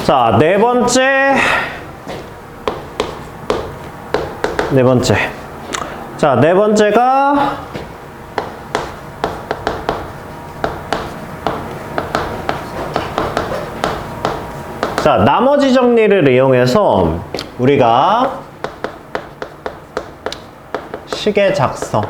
자, 네 번째. 자, 네 번째가 자, 나머지 정리를 이용해서 우리가 식의 작성.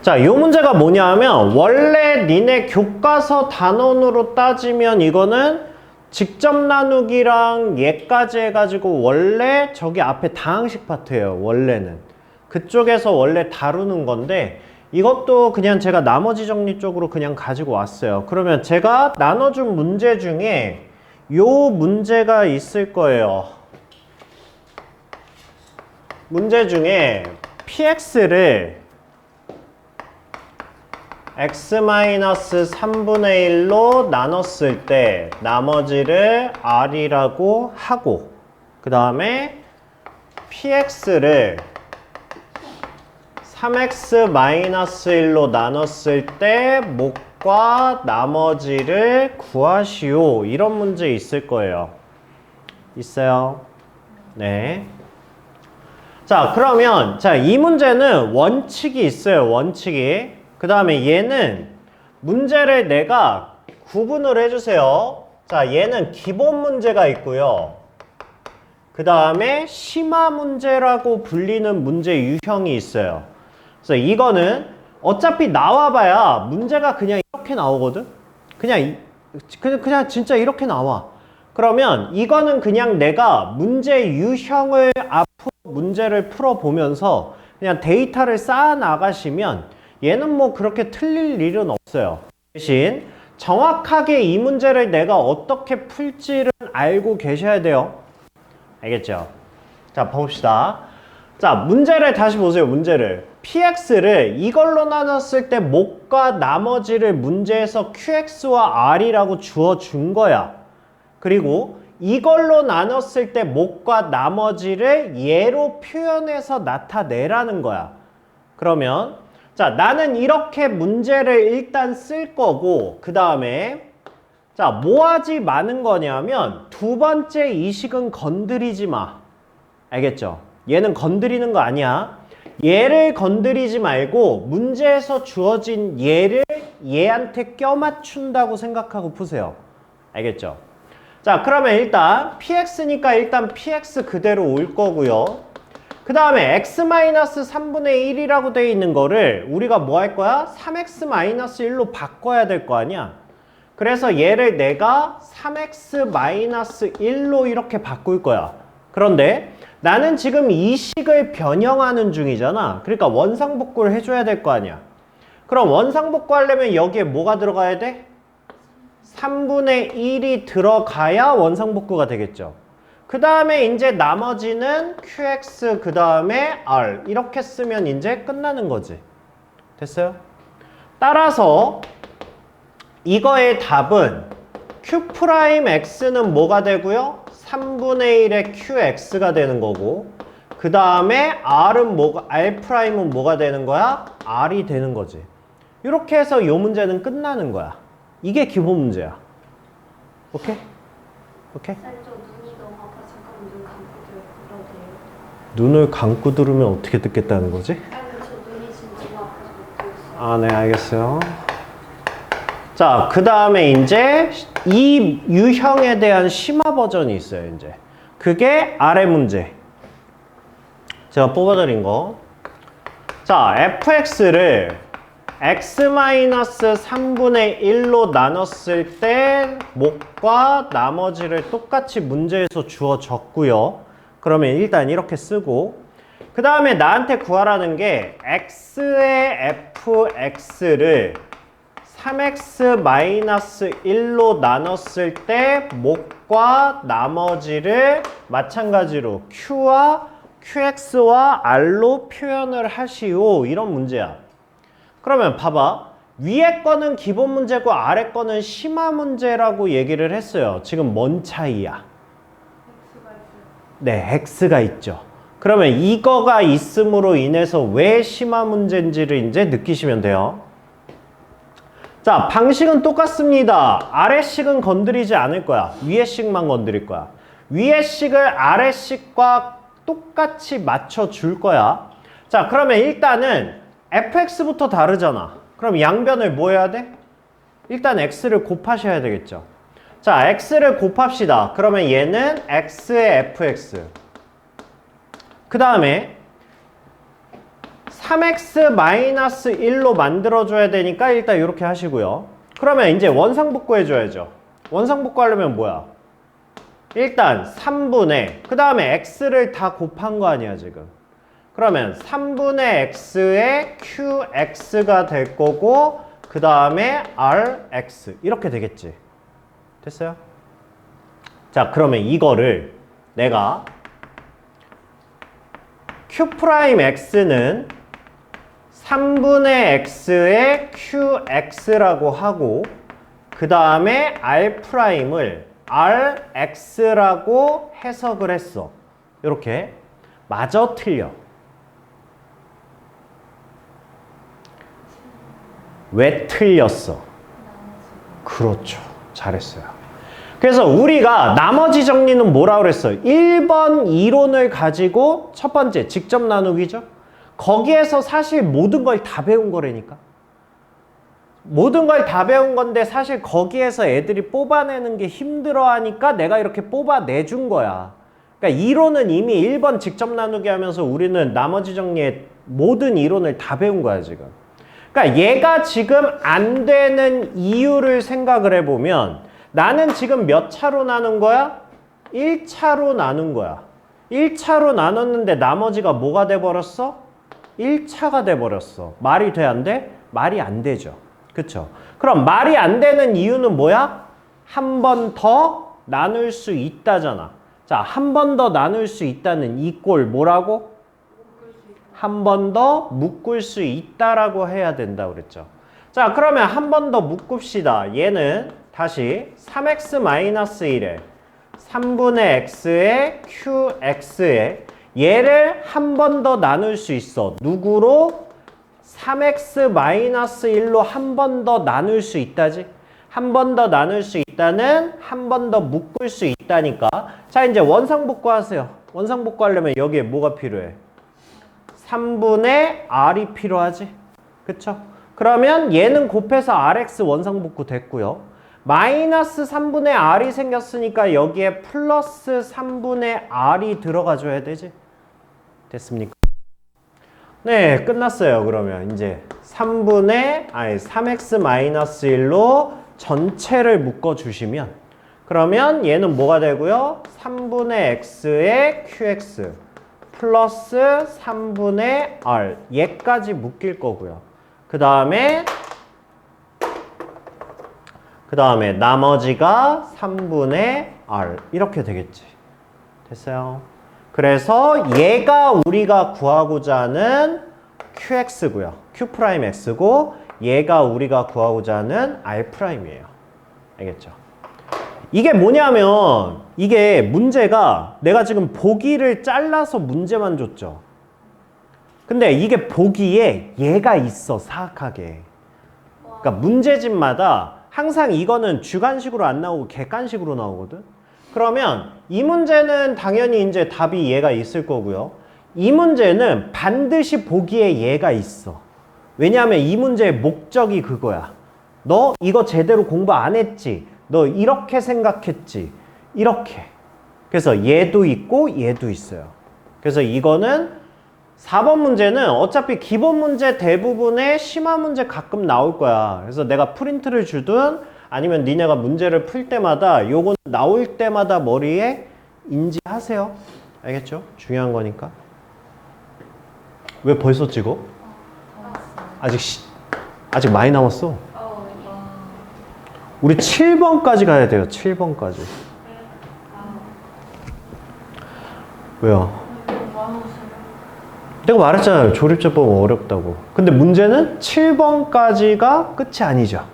자, 이 문제가 뭐냐 하면 원래 니네 교과서 단원으로 따지면 이거는 직접 나누기랑 얘까지 해가지고 원래 저기 앞에 다항식 파트예요. 원래는 그쪽에서 원래 다루는 건데 이것도 그냥 제가 나머지 정리 쪽으로 그냥 가지고 왔어요. 그러면 제가 나눠준 문제 중에 요 문제가 있을 거예요. 문제 중에 px를 x-3분의 1로 나눴을 때 나머지를 r이라고 하고 그 다음에 px를 3x-1로 나눴을 때 목과 나머지를 구하시오. 이런 문제 있을 거예요. 있어요? 네. 자, 그러면 이 문제는 원칙이 있어요. 원칙이. 그 다음에 얘는 문제를 내가 구분을 해주세요. 자, 얘는 기본 문제가 있고요. 그 다음에 심화 문제라고 불리는 문제 유형이 있어요. 그래서 이거는 어차피 나와봐야 문제가 그냥 이렇게 나오거든? 그냥 진짜 이렇게 나와. 그러면 이거는 그냥 내가 문제 유형을 앞으로 문제를 풀어보면서 그냥 데이터를 쌓아 나가시면 얘는 뭐 그렇게 틀릴 일은 없어요. 대신 정확하게 이 문제를 내가 어떻게 풀지를 알고 계셔야 돼요. 알겠죠? 자, 봅시다. 자, 문제를 다시 보세요. 문제를. px를 이걸로 나눴을 때 목과 나머지를 문제에서 qx와 r이라고 주어준 거야. 그리고 이걸로 나눴을 때 목과 나머지를 얘로 표현해서 나타내라는 거야. 그러면 자, 나는 이렇게 문제를 일단 쓸 거고 그 다음에 자, 뭐 하지 마는 거냐면 두 번째 이 식은 건드리지 마. 알겠죠? 얘는 건드리는 거 아니야. 얘를 건드리지 말고 문제에서 주어진 얘를 얘한테 껴맞춘다고 생각하고 푸세요. 알겠죠? 자, 그러면 일단 px니까 일단 px 그대로 올 거고요. 그 다음에 x-3분의 1이라고 되어 있는 거를 우리가 뭐 할 거야? 3x-1로 바꿔야 될 거 아니야? 그래서 얘를 내가 3x-1로 이렇게 바꿀 거야. 그런데 나는 지금 이 식을 변형하는 중이잖아. 그러니까 원상복구를 해줘야 될 거 아니야. 그럼 원상복구 하려면 여기에 뭐가 들어가야 돼? 3분의 1이 들어가야 원상복구가 되겠죠. 그 다음에 이제 나머지는 qx 그 다음에 r 이렇게 쓰면 이제 끝나는 거지. 됐어요? 따라서 이거의 답은 q'x는 뭐가 되고요? 3분의 1의 qx가 되는 거고 그 다음에 r은 r'은 뭐가 되는 거야? r이 되는 거지. 이렇게 해서 이 문제는 끝나는 거야. 이게 기본 문제야. 오케이? 오케이? 눈을 감고 들으면 어떻게 듣겠다는 거지? 아니, 저 눈이 진짜 아파서 못 들었어요. 아, 네, 알겠어요. 자, 그 다음에 이제 이 유형에 대한 심화 버전이 있어요, 이제. 그게 아래 문제. 제가 뽑아드린 거. 자, fx를 x-3분의 1로 나눴을 때 목과 나머지를 똑같이 문제에서 주어졌고요. 그러면 일단 이렇게 쓰고 그 다음에 나한테 구하라는 게 x의 fx를 3x-1로 나눴을 때 목과 나머지를 마찬가지로 qx와 r로 표현을 하시오. 이런 문제야. 그러면 봐봐. 위에 거는 기본 문제고 아래 거는 심화 문제라고 얘기를 했어요. 지금 뭔 차이야? 네, x가 있죠. 그러면 이거가 있음으로 인해서 왜 심화 문제인지를 이제 느끼시면 돼요. 자, 방식은 똑같습니다. 아래식은 건드리지 않을 거야. 위에식만 건드릴 거야. 위에식을 아래식과 똑같이 맞춰줄 거야. 자, 그러면 일단은 fx부터 다르잖아. 그럼 양변을 뭐 해야 돼? 일단 x를 곱하셔야 되겠죠. 자, x를 곱합시다. 그러면 얘는 x의 fx. 그 다음에 3x-1로 만들어줘야 되니까 일단 이렇게 하시고요. 그러면 이제 원상복구 해줘야죠. 원상복구 하려면 뭐야? 일단 3분의 그 다음에 x를 다 곱한 거 아니야 지금. 그러면 3분의 x의 qx가 될 거고 그 다음에 rx 이렇게 되겠지. 됐어요? 자, 그러면 이거를 내가 q'x는 3분의 x의 qx라고 하고 그 다음에 r'을 rx라고 해석을 했어. 이렇게. 맞아, 틀려? 왜 틀렸어? 그렇죠. 잘했어요. 그래서 우리가 나머지 정리는 뭐라고 그랬어요? 1번 이론을 가지고 첫 번째 직접 나누기죠. 거기에서 사실 모든 걸 다 배운 거라니까. 모든 걸 다 배운 건데 사실 거기에서 애들이 뽑아내는 게 힘들어하니까 내가 이렇게 뽑아내준 거야. 그러니까 이론은 이미 1번 직접 나누기 하면서 우리는 나머지 정리의 모든 이론을 다 배운 거야 지금. 그러니까 얘가 지금 안 되는 이유를 생각을 해보면 나는 지금 몇 차로 나눈 거야? 1차로 나눈 거야. 1차로 나눴는데 나머지가 뭐가 돼버렸어? 1차가 돼버렸어. 말이 돼, 안 돼? 말이 안 되죠. 그쵸? 그럼 말이 안 되는 이유는 뭐야? 한 번 더 나눌 수 있다잖아. 자, 한 번 더 나눌 수 있다는 이 꼴 뭐라고? 한 번 더 묶을 수 있다라고 해야 된다 그랬죠. 자, 그러면 한 번 더 묶읍시다. 얘는 다시 3x-1에 3분의 x의 qx에 얘를 한 번 더 나눌 수 있어. 누구로? 3x-1로 한 번 더 나눌 수 있다지? 한 번 더 나눌 수 있다는 한 번 더 묶을 수 있다니까. 자, 이제 원상복구 하세요. 원상복구 하려면 여기에 뭐가 필요해? 3분의 r이 필요하지? 그쵸? 그러면 얘는 곱해서 rx 원상복구 됐고요. 마이너스 3분의 r이 생겼으니까 여기에 플러스 3분의 r이 들어가줘야 되지? 됐습니까? 네, 끝났어요. 그러면 이제 3x-1로 전체를 묶어주시면 그러면 얘는 뭐가 되고요? 3분의 x의 qx 플러스 3분의 r 얘까지 묶일 거고요. 그 다음에 나머지가 3분의 r 이렇게 되겠지. 됐어요? 그래서 얘가 우리가 구하고자 하는 qx고요. q'x고 얘가 우리가 구하고자 하는 r'이에요. 알겠죠? 이게 뭐냐면 이게 문제가 내가 지금 보기를 잘라서 문제만 줬죠. 근데 이게 보기에 얘가 있어, 사악하게. 그러니까 문제집마다 항상 이거는 주관식으로 안 나오고 객관식으로 나오거든. 그러면 이 문제는 당연히 이제 답이 얘가 있을 거고요. 이 문제는 반드시 보기에 얘가 있어. 왜냐하면 이 문제의 목적이 그거야. 너 이거 제대로 공부 안 했지? 너 이렇게 생각했지? 이렇게. 그래서 얘도 있고 얘도 있어요. 그래서 이거는 4번 문제는 어차피 기본 문제 대부분의 심화 문제 가끔 나올 거야. 그래서 내가 프린트를 주든 아니면 니네가 문제를 풀 때마다 요건 나올 때마다 머리에 인지하세요. 알겠죠? 중요한 거니까. 왜 벌써 찍어? 아직 많이 남았어. 우리 7번까지 가야 돼요. 7번까지. 왜요? 내가 말했잖아요. 조립제법은 어렵다고. 근데 문제는 7번까지가 끝이 아니죠.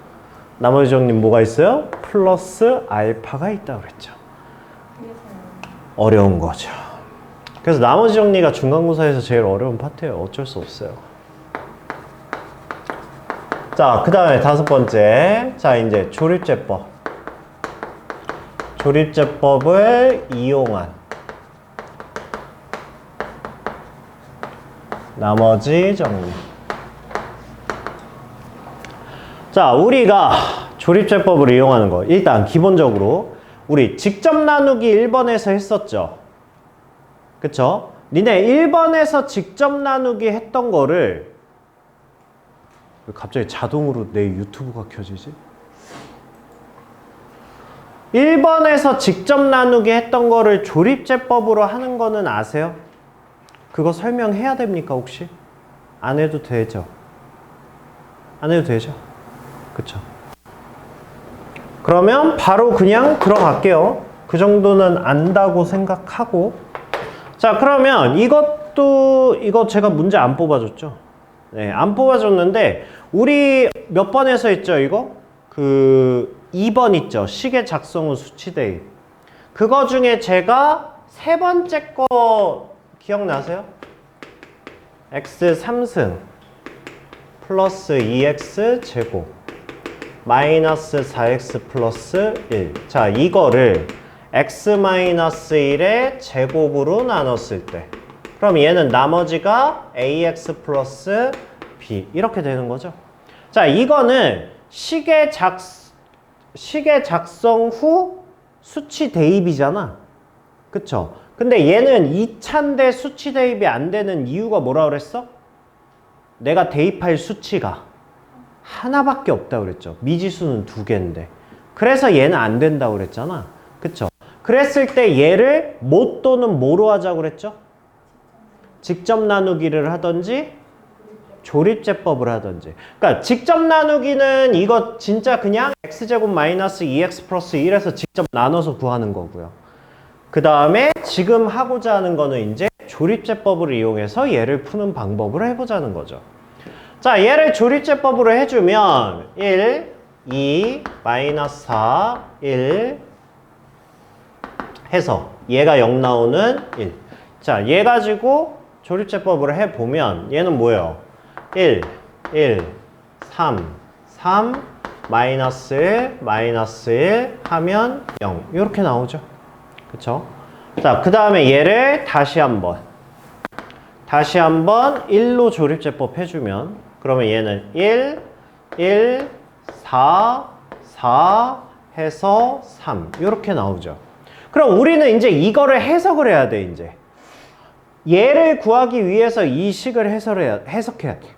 나머지 정리는 뭐가 있어요? 플러스 알파가 있다고 그랬죠. 어려운 거죠. 그래서 나머지 정리가 중간고사에서 제일 어려운 파트예요. 어쩔 수 없어요. 자, 그 다음에 다섯 번째. 자, 이제 조립제법. 조립제법을 이용한 나머지 정리. 자, 우리가 조립제법을 이용하는 거. 일단 기본적으로 우리 직접 나누기 1번에서 했었죠. 그쵸? 니네 1번에서 직접 나누기 했던 거를 왜 갑자기 자동으로 내 유튜브가 켜지지? 1번에서 직접 나누기 했던 거를 조립제법으로 하는 거는 아세요? 그거 설명해야 됩니까 혹시? 안 해도 되죠? 안 해도 되죠? 그쵸? 그러면 바로 그냥 들어갈게요. 그 정도는 안다고 생각하고. 자, 그러면 이거 제가 문제 안 뽑아줬죠? 네, 안 뽑아줬는데 우리 몇 번에서 했죠 이거? 그 2번 있죠? 시계 작성 후 수치 대입. 그거 중에 제가 세 번째 거 기억나세요? x 3승 플러스 2x 제곱 마이너스 4x 플러스 1. 자, 이거를 x-1의 제곱으로 나눴을 때 그럼 얘는 나머지가 ax 플러스 b 이렇게 되는 거죠. 자, 이거는 시계 작성 후 수치 대입이잖아. 그쵸? 근데 얘는 2차인데 수치 대입이 안 되는 이유가 뭐라 그랬어? 내가 대입할 수치가 하나밖에 없다고 그랬죠. 미지수는 2개인데. 그래서 얘는 안 된다고 그랬잖아. 그쵸? 그랬을 때 얘를 뭐 또는 뭐로 하자고 그랬죠? 직접 나누기를 하던지 조립제법을 하던지. 그러니까 직접 나누기는 이거 진짜 그냥 x제곱 마이너스 2x 플러스 1에서 직접 나눠서 구하는 거고요. 그 다음에 지금 하고자 하는 거는 이제 조립제법을 이용해서 얘를 푸는 방법을 해보자는 거죠. 자, 얘를 조립제법으로 해주면 1, 2, 마이너스 4, 1 해서 얘가 0 나오는 1. 자, 얘 가지고 조립제법으로 해보면 얘는 뭐예요? 1, 1, 3, 3, 마이너스 1, 마이너스 1 하면 0. 이렇게 나오죠. 그쵸? 자, 그 다음에 얘를 다시 한번 1로 조립제법 해주면 그러면 얘는 1, 1, 4, 4 해서 3 이렇게 나오죠. 그럼 우리는 이제 이거를 해석을 해야 돼. 이제 얘를 구하기 위해서 이 식을 해석해야 돼.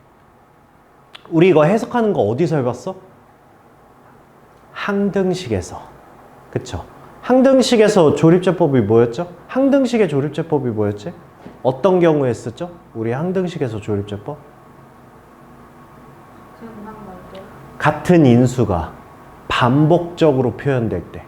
우리 이거 해석하는 거 어디서 해봤어? 항등식에서. 그쵸? 항등식에서 조립제법이 뭐였죠? 항등식의 조립제법이 뭐였지? 어떤 경우에 썼죠? 우리 항등식에서 조립제법? 같은 인수가 반복적으로 표현될 때.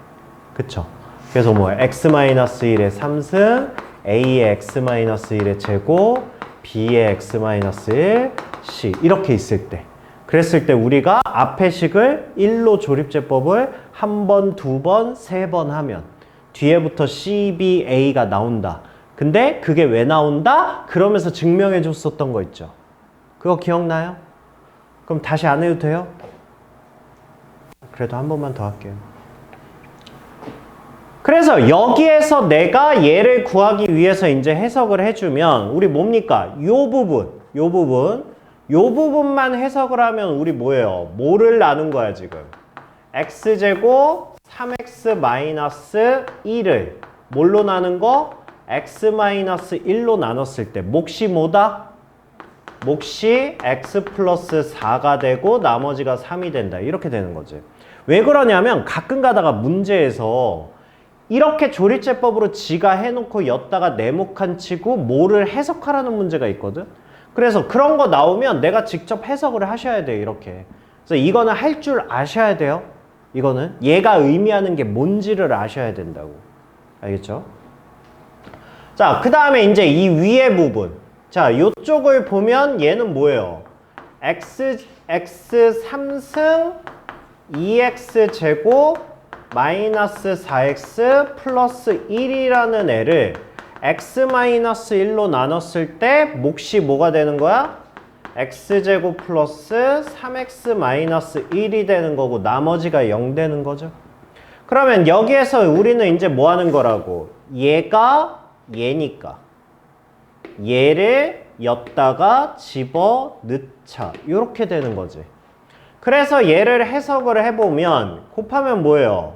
그쵸? 그래서 뭐 x-1의 3승, a의 x-1의 제곱, b의 x-1, c 이렇게 있을 때. 그랬을 때 우리가 앞의 식을 1로 조립제법을 한 번, 두 번, 세 번 하면 뒤에부터 c, b, a가 나온다. 근데 그게 왜 나온다? 그러면서 증명해 줬었던 거 있죠. 그거 기억나요? 그럼 다시 안 해도 돼요? 그래도 한 번만 더 할게요. 그래서 여기에서 내가 얘를 구하기 위해서 이제 해석을 해주면 우리 뭡니까? 요 부분만 해석을 하면 우리 뭐예요? 뭐를 나눈 거야 지금? x제곱 3x-1을 뭘로 나눈 거? x-1로 나눴을 때 몫이 뭐다? 몫이 x 플러스 4가 되고 나머지가 3이 된다. 이렇게 되는 거지. 왜 그러냐면 가끔 가다가 문제에서 이렇게 조립제법으로 지가 해놓고 였다가 네모칸 치고 뭐를 해석하라는 문제가 있거든. 그래서 그런 거 나오면 내가 직접 해석을 하셔야 돼요. 이렇게. 그래서 이거는 할 줄 아셔야 돼요. 이거는 얘가 의미하는 게 뭔지를 아셔야 된다고. 알겠죠? 자, 그 다음에 이제 이 위에 부분. 자, 요쪽을 보면 얘는 뭐예요? x 3승 2x 제곱 마이너스 4x 플러스 1이라는 애를 x-1로 나눴을 때 몫이 뭐가 되는 거야? x제곱 플러스 3x 마이너스 1이 되는 거고 나머지가 0 되는 거죠. 그러면 여기에서 우리는 이제 뭐 하는 거라고? 얘가 얘니까 얘를 엿다가 집어넣자 이렇게 되는 거지. 그래서 얘를 해석을 해보면 곱하면 뭐예요?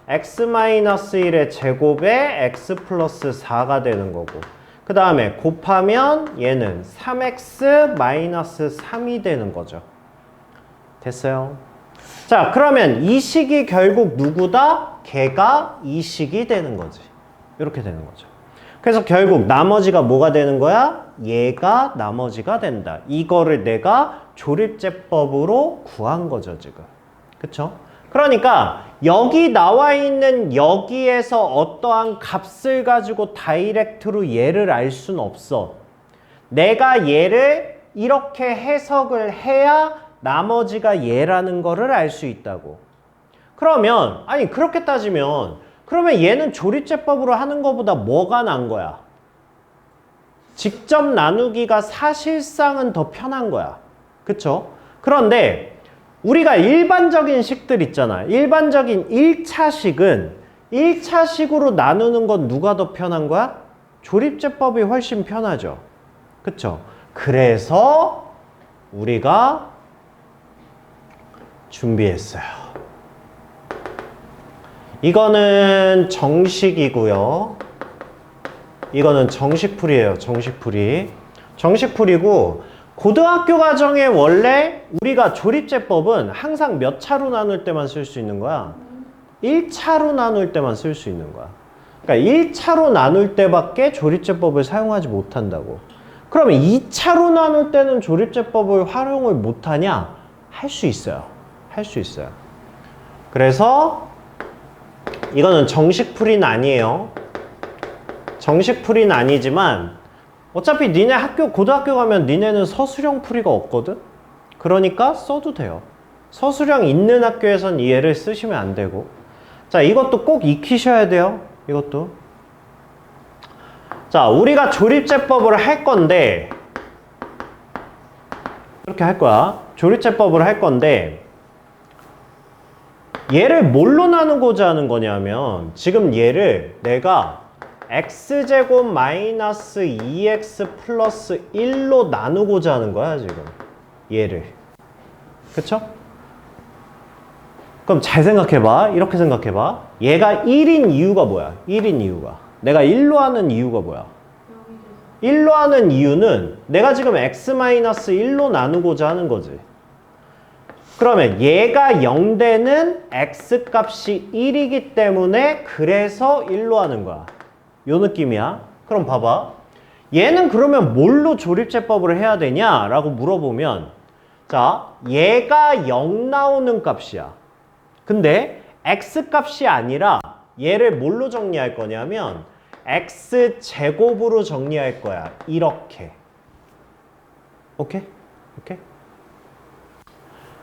x-1의 제곱에 x 플러스 4가 되는 거고 그 다음에 곱하면 얘는 3x-3이 되는 거죠. 됐어요? 자, 그러면 이 식이 결국 누구다? 걔가 이 식이 되는 거지. 이렇게 되는 거죠. 그래서 결국 나머지가 뭐가 되는 거야? 얘가 나머지가 된다. 이거를 내가 조립제법으로 구한 거죠, 지금. 그쵸? 그러니까 여기 나와 있는 여기에서 어떠한 값을 가지고 다이렉트로 얘를 알 수는 없어. 내가 얘를 이렇게 해석을 해야 나머지가 얘라는 거를 알 수 있다고. 그러면 아니 그렇게 따지면 그러면 얘는 조립제법으로 하는 것보다 뭐가 난 거야? 직접 나누기가 사실상은 더 편한 거야. 그쵸? 그런데 우리가 일반적인 식들 있잖아. 일반적인 1차식은 1차식으로 나누는 건 누가 더 편한 거야? 조립제법이 훨씬 편하죠. 그쵸? 그래서 우리가 준비했어요. 이거는 정식이고요. 이거는 정식풀이에요. 정식풀이. 정식풀이고 고등학교 과정에 원래 우리가 조립제법은 항상 몇 차로 나눌 때만 쓸 수 있는 거야? 1차로 나눌 때만 쓸 수 있는 거야. 그러니까 1차로 나눌 때밖에 조립제법을 사용하지 못한다고. 그러면 2차로 나눌 때는 조립제법을 활용을 못하냐? 할 수 있어요. 할 수 있어요. 그래서 이거는 정식풀이는 아니에요. 정식풀이는 아니지만 어차피 니네 고등학교 가면 니네는 서술형 풀이가 없거든? 그러니까 써도 돼요. 서술형 있는 학교에선 이 얘를 쓰시면 안 되고. 자, 이것도 꼭 익히셔야 돼요. 이것도. 자, 우리가 조립제법을 할 건데 이렇게 할 거야. 조립제법을 할 건데 얘를 뭘로 나누고자 하는 거냐면 지금 얘를 내가 x제곱 마이너스 2x 플러스 1로 나누고자 하는 거야 지금 얘를. 그쵸? 그럼 잘 생각해봐. 이렇게 생각해봐. 얘가 1인 이유가 뭐야? 1인 이유가 내가 1로 하는 이유가 뭐야? 1로 하는 이유는 내가 지금 x-1로 나누고자 하는 거지. 그러면 얘가 0 되는 x값이 1이기 때문에 그래서 1로 하는 거야. 요 느낌이야. 그럼 봐봐. 얘는 그러면 뭘로 조립제법을 해야 되냐? 라고 물어보면 자, 얘가 0 나오는 값이야. 근데 x값이 아니라 얘를 뭘로 정리할 거냐면 x제곱으로 정리할 거야. 이렇게. 오케이? 오케이?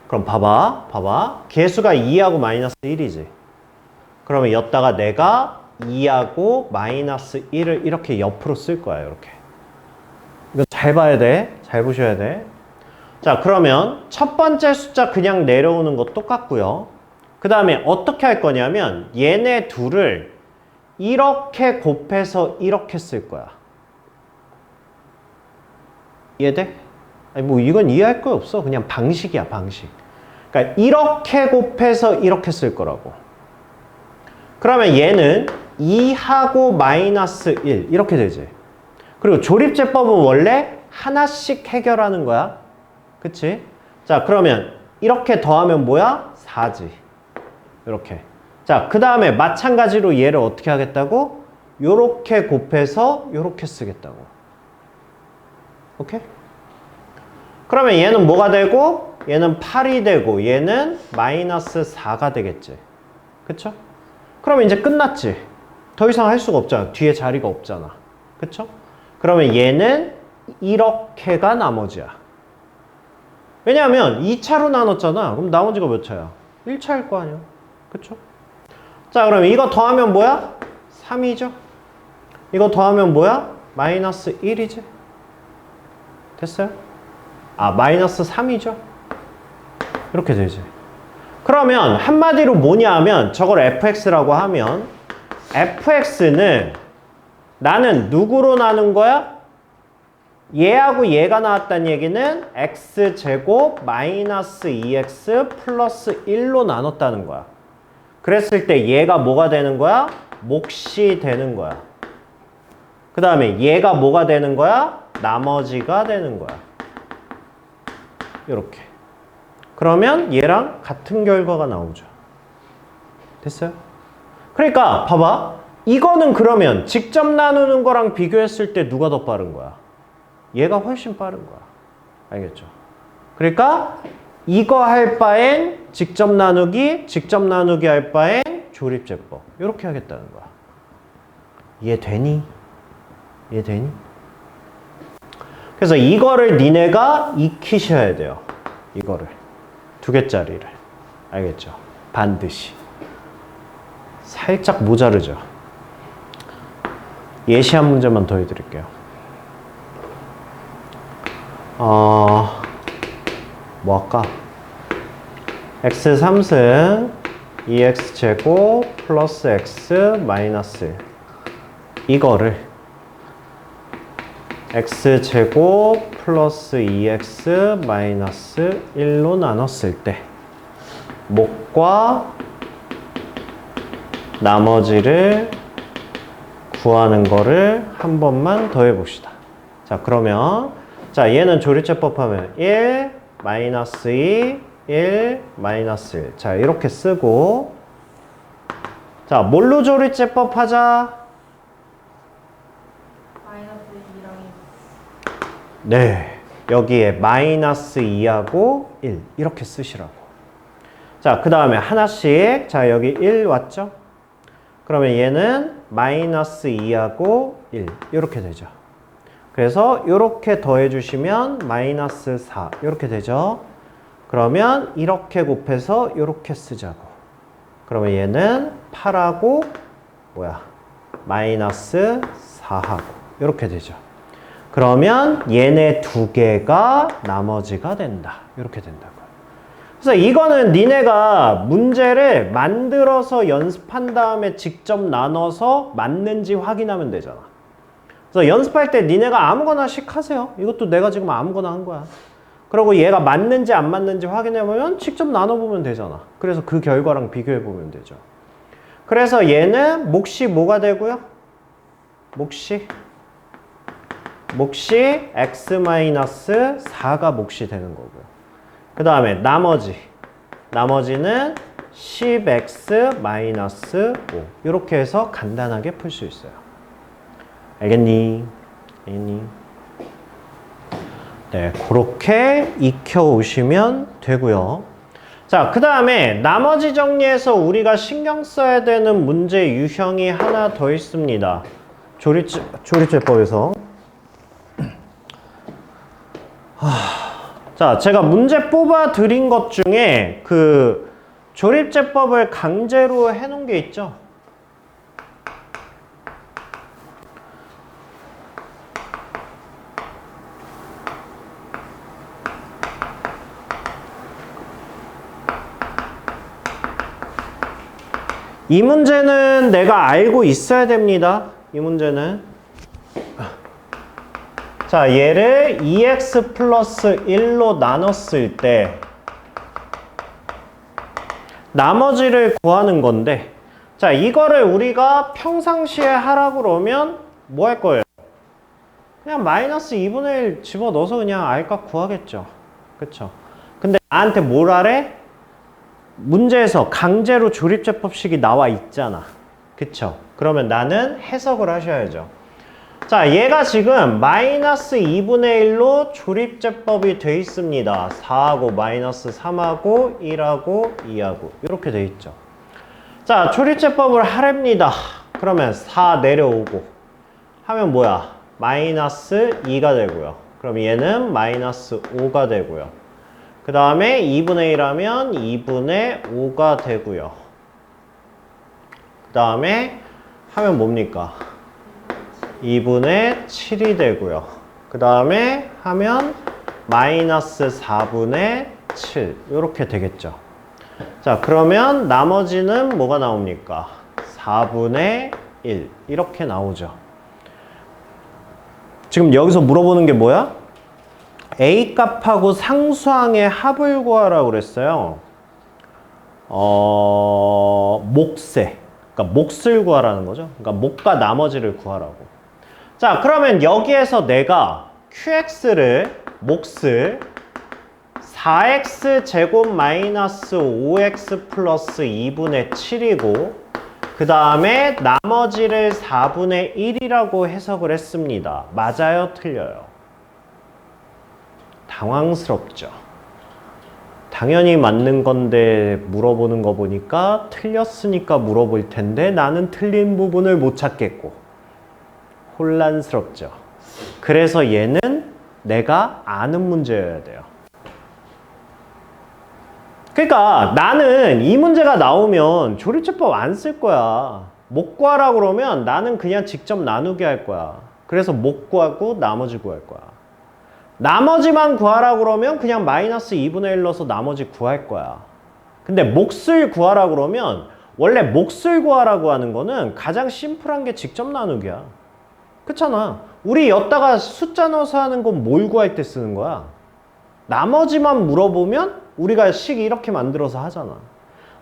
그럼 봐봐. 개수가 2하고 마이너스 1이지. 그러면 여기다가 내가 2하고 마이너스 1을 이렇게 옆으로 쓸 거야. 이렇게. 이거 잘 봐야 돼. 잘 보셔야 돼. 자, 그러면 첫 번째 숫자 그냥 내려오는 거 똑같고요. 그 다음에 어떻게 할 거냐면 얘네 둘을 이렇게 곱해서 이렇게 쓸 거야. 이해돼? 아니 뭐 이건 이해할 거 없어. 그냥 방식이야, 방식. 그러니까 이렇게 곱해서 이렇게 쓸 거라고. 그러면 얘는 2하고 마이너스 1 이렇게 되지. 그리고 조립제법은 원래 하나씩 해결하는 거야. 그치? 자, 그러면 이렇게 더하면 뭐야? 4지. 이렇게. 자, 그 다음에 마찬가지로 얘를 어떻게 하겠다고? 요렇게 곱해서 요렇게 쓰겠다고. 오케이? 그러면 얘는 뭐가 되고? 얘는 8이 되고 얘는 마이너스 4가 되겠지. 그쵸? 그러면 이제 끝났지. 더 이상 할 수가 없잖아. 뒤에 자리가 없잖아. 그쵸? 그러면 얘는 이렇게가 나머지야. 왜냐하면 2차로 나눴잖아. 그럼 나머지가 몇 차야? 1차일 거 아니야. 그쵸? 자, 그럼 이거 더하면 뭐야? 3이죠? 이거 더하면 뭐야? 마이너스 1이지? 됐어요? 마이너스 3이죠. 이렇게 되지. 그러면 한마디로 뭐냐 하면 저걸 fx라고 하면 fx는 나는 누구로 나눈 거야? 얘하고 얘가 나왔다는 얘기는 x제곱 마이너스 2x 플러스 1로 나눴다는 거야. 그랬을 때 얘가 뭐가 되는 거야? 몫이 되는 거야. 그 다음에 얘가 뭐가 되는 거야? 나머지가 되는 거야. 이렇게. 그러면 얘랑 같은 결과가 나오죠. 됐어요? 그러니까 봐봐. 이거는 그러면 직접 나누는 거랑 비교했을 때 누가 더 빠른 거야? 얘가 훨씬 빠른 거야. 알겠죠? 그러니까 이거 할 바엔 직접 나누기 할 바엔 조립제법. 이렇게 하겠다는 거야. 이해되니? 이해되니? 그래서 이거를 니네가 익히셔야 돼요. 이거를. 2개짜리를. 알겠죠? 반드시. 살짝 모자르죠? 예시 한 문제만 더 해드릴게요. 뭐 할까? x 3승 2x제곱 플러스 x 마이너스 1. 이거를 x제곱 플러스 2x 마이너스 1로 나눴을 때 몫과 나머지를 구하는 거를 한 번만 더 해봅시다. 자, 그러면 자, 얘는 조립제법 하면 1, 마이너스 2, 1, 마이너스 1. 자, 이렇게 쓰고 자, 뭘로 조립제법 하자? 마이너스 2랑 1. 네, 여기에 마이너스 2하고 1 이렇게 쓰시라고. 자, 그 다음에 하나씩. 자, 여기 1 왔죠? 그러면 얘는 마이너스 2하고 1 이렇게 되죠. 그래서 이렇게 더해 주시면 마이너스 4 이렇게 되죠. 그러면 이렇게 곱해서 이렇게 쓰자고. 그러면 얘는 8하고 뭐야? 마이너스 4하고 이렇게 되죠. 그러면 얘네 2개가 나머지가 된다. 이렇게 된다고요. 그래서 이거는 니네가 문제를 만들어서 연습한 다음에 직접 나눠서 맞는지 확인하면 되잖아. 그래서 연습할 때 니네가 아무거나 씩 하세요. 이것도 내가 지금 아무거나 한 거야. 그리고 얘가 맞는지 안 맞는지 확인해보면 직접 나눠보면 되잖아. 그래서 그 결과랑 비교해보면 되죠. 그래서 얘는 몫이 뭐가 되고요? 몫이 x-4가 몫이 되는 거고요. 그 다음에 나머지는 10x-5 이렇게 해서 간단하게 풀 수 있어요. 알겠니? 네, 그렇게 익혀 오시면 되고요. 자, 그 다음에 나머지 정리해서 우리가 신경 써야 되는 문제 유형이 하나 더 있습니다. 조립제법에서. 자, 제가 문제 뽑아 드린 것 중에 그 조립제법을 강제로 해놓은 게 있죠. 이 문제는 내가 알고 있어야 됩니다. 이 문제는. 자, 얘를 2x 플러스 1로 나눴을 때 나머지를 구하는 건데, 자, 이거를 우리가 평상시에 하라고 그러면 뭐 할 거예요? 그냥 마이너스 2분의 1 집어넣어서 그냥 R값 구하겠죠. 그쵸? 근데 나한테 뭘 하래? 문제에서 강제로 조립제법식이 나와 있잖아. 그쵸? 그러면 나는 해석을 하셔야죠. 자, 얘가 지금 마이너스 2분의 1로 조립제법이 돼 있습니다. 4하고 마이너스 3하고 1하고 2하고 이렇게 돼 있죠. 자, 조립제법을 하랍니다. 그러면 4 내려오고 하면 뭐야? 마이너스 2가 되고요. 그럼 얘는 마이너스 5가 되고요. 그 다음에 2분의 1 하면 2분의 5가 되고요. 그 다음에 하면 뭡니까? 2분의 7이 되고요. 그 다음에 하면 마이너스 4분의 7 이렇게 되겠죠. 자, 그러면 나머지는 뭐가 나옵니까? 4분의 1 이렇게 나오죠. 지금 여기서 물어보는 게 뭐야? A 값하고 상수항의 합을 구하라고 그랬어요. 몫의, 그러니까 몫을 구하라는 거죠. 그러니까 몫과 나머지를 구하라고. 자, 그러면 여기에서 내가 QX를, 몫을 4x 제곱 마이너스 5x 플러스 2분의 7이고 그 다음에 나머지를 4분의 1이라고 해석을 했습니다. 맞아요? 틀려요? 당황스럽죠? 당연히 맞는 건데 물어보는 거 보니까 틀렸으니까 물어볼 텐데 나는 틀린 부분을 못 찾겠고 혼란스럽죠? 그래서 얘는 내가 아는 문제여야 돼요. 그러니까 나는 이 문제가 나오면 조립제법 안 쓸 거야. 못 구하라고 그러면 나는 그냥 직접 나누게 할 거야. 그래서 못 구하고 나머지 구할 거야. 나머지만 구하라고 그러면 그냥 마이너스 2분의 1 넣어서 나머지 구할 거야. 근데 몫을 구하라고 그러면 원래 몫을 구하라고 하는 거는 가장 심플한 게 직접 나누기야. 그렇잖아. 우리 여기다가 숫자 넣어서 하는 건 뭘 구할 때 쓰는 거야? 나머지만 물어보면 우리가 식 이렇게 만들어서 하잖아.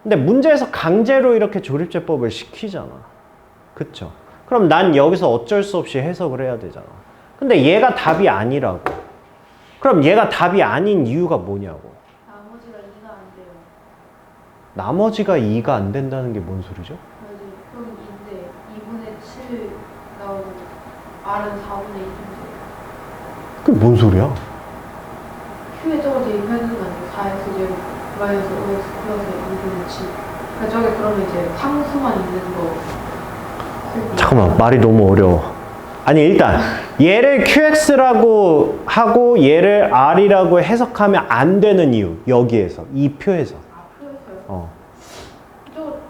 근데 문제에서 강제로 이렇게 조립제법을 시키잖아. 그쵸? 그럼 난 여기서 어쩔 수 없이 해석을 해야 되잖아. 근데 얘가 답이 아니라고. 그럼 얘가 답이 아닌 이유가 뭐냐고. 나머지가 2가 안 돼요. 나머지가 2가 안 된다는 게 뭔 소리죠? 맞아요. 그럼 2인데 2분의 7 나오고 R은 4분의 1인데 그게 뭔 소리야? Q에 저거 대입해야 되는 거 아니에요? 4x 제곱 마이너스 5x 플러스 2분의 7. 그러니까 저게 그러면 이제 상수만 있는 거. 잠깐만, 말이 너무 어려워. 아니, 일단 얘를 QX라고 하고 얘를 R이라고 해석하면 안 되는 이유. 여기에서, 이 표에서. 아, 풀었어요?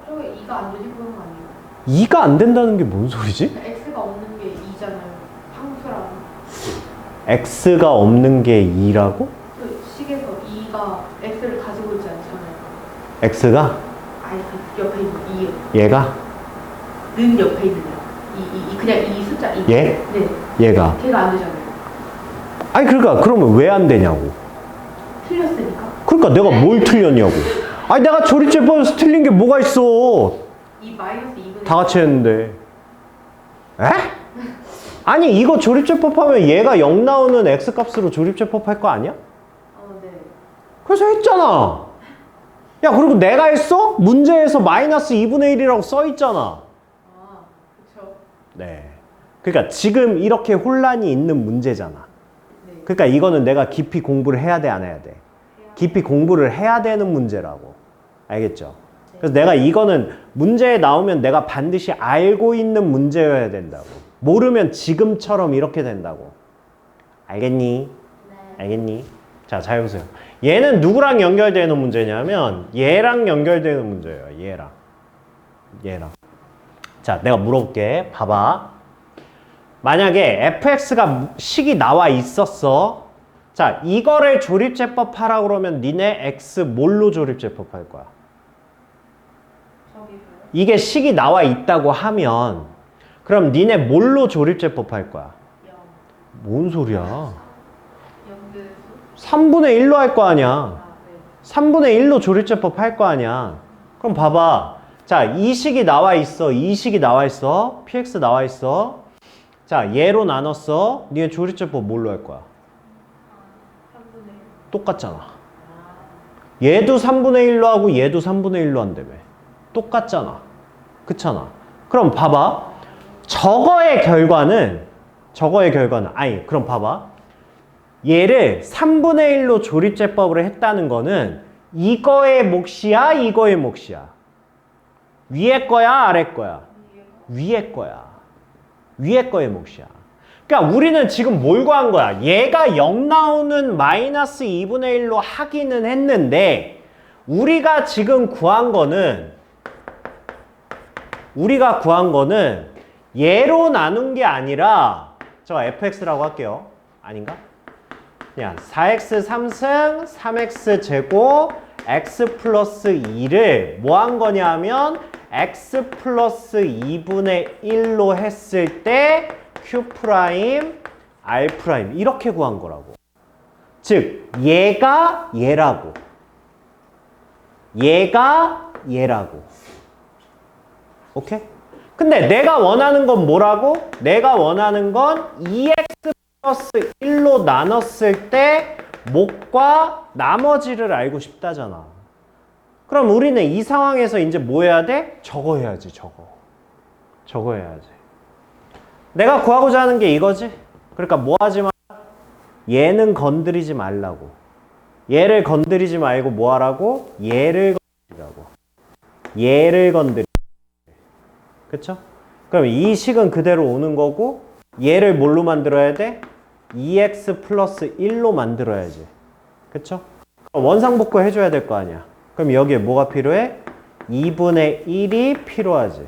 저게 2가 안 되지 그런 거 아니에요? 2가 안 된다는 게 뭔 소리지? x가 없는 게 2잖아요. 상수라고. X가 없는 게 2라고? 그 식에서 2가 x를 가지고 있지 않잖아요. X가? 아니 그 옆에 있는 2요. 얘가? 는 옆에 있는 거. 그냥 이 숫자 2. 얘? 네. 얘가? 걔가 안 되잖아요. 아니, 그러니까 그러면 왜 안 되냐고. 틀렸으니까. 그러니까 내가 뭘 틀렸냐고. 아니, 내가 조립제법에서 틀린 게 뭐가 있어. 이 마이너스 2분의 다 같이 했는데. 에? 아니, 이거 조립제법 하면 얘가 0 나오는 X값으로 조립제법 할 거 아니야? 네. 그래서 했잖아. 야, 그리고 내가 했어? 문제에서 마이너스 2분의 1이라고 써 있잖아. 아, 그쵸. 네. 그러니까 지금 이렇게 혼란이 있는 문제잖아. 네. 그러니까 이거는 내가 깊이 공부를 해야 돼, 안 해야 돼? 깊이 공부를 해야 되는 문제라고. 알겠죠? 그래서 내가 이거는 문제에 나오면 내가 반드시 알고 있는 문제여야 된다고. 모르면 지금처럼 이렇게 된다고. 알겠니? 네. 알겠니? 자, 잘 보세요. 얘는 누구랑 연결되는 문제냐면 얘랑 연결되는 문제예요. 얘랑. 자, 내가 물어볼게. 봐봐. 만약에 fx가 식이 나와 있었어. 자, 이거를 조립제법 하라고 그러면 니네 x 뭘로 조립제법 할 거야? 저기가요? 이게 식이 나와 있다고 하면 그럼 니네 뭘로 조립제법 할 거야? 0. 뭔 소리야? 0대수? 3분의 1로 할 거 아니야. 아, 네. 3분의 1로 조립제법 할 거 아니야. 그럼 봐봐. 자, 이 식이 나와 있어. 이 식이 나와 있어. px 나와 있어. 자, 얘로 나눴어. 니네 조립제법 뭘로 할 거야? 3분의 1. 똑같잖아. 얘도 3분의 1로 하고 얘도 3분의 1로 한다며. 똑같잖아. 그렇잖아. 그럼 봐봐. 저거의 결과는 아니, 그럼 봐봐. 얘를 3분의 1로 조립제법을 했다는 거는 이거의 몫이야, 이거의 몫이야? 위에 거야, 아래 거야? 위에 거야. 위에 거의 몫이야. 그러니까 우리는 지금 뭘 구한 거야? 얘가 0 나오는 마이너스 2분의 1로 하기는 했는데 우리가 지금 구한 거는 얘로 나눈 게 아니라 저 fx라고 할게요. 아닌가? 그냥 4x 3승 3x 제곱 x 플러스 2를 뭐 한 거냐면 x 플러스 2분의 1로 했을 때 q 프라임 r 프라임 이렇게 구한 거라고. 즉 얘가 얘라고. 얘가 얘라고. 오케이? 근데 내가 원하는 건 뭐라고? 내가 원하는 건 2x 플러스 1로 나눴을 때 목과 나머지를 알고 싶다잖아. 그럼 우리는 이 상황에서 이제 뭐 해야 돼? 저거 해야지, 저거. 저거 해야지. 내가 구하고자 하는 게 이거지? 그러니까 뭐 하지 마? 얘는 건드리지 말라고. 얘를 건드리지 말고 뭐 하라고? 얘를 건드리라고. 얘를 건드리. 그쵸? 그럼 이 식은 그대로 오는 거고 얘를 뭘로 만들어야 돼? 2x 플러스 1로 만들어야지. 그쵸? 원상복구 해줘야 될 거 아니야. 그럼 여기에 뭐가 필요해? 2분의 1이 필요하지.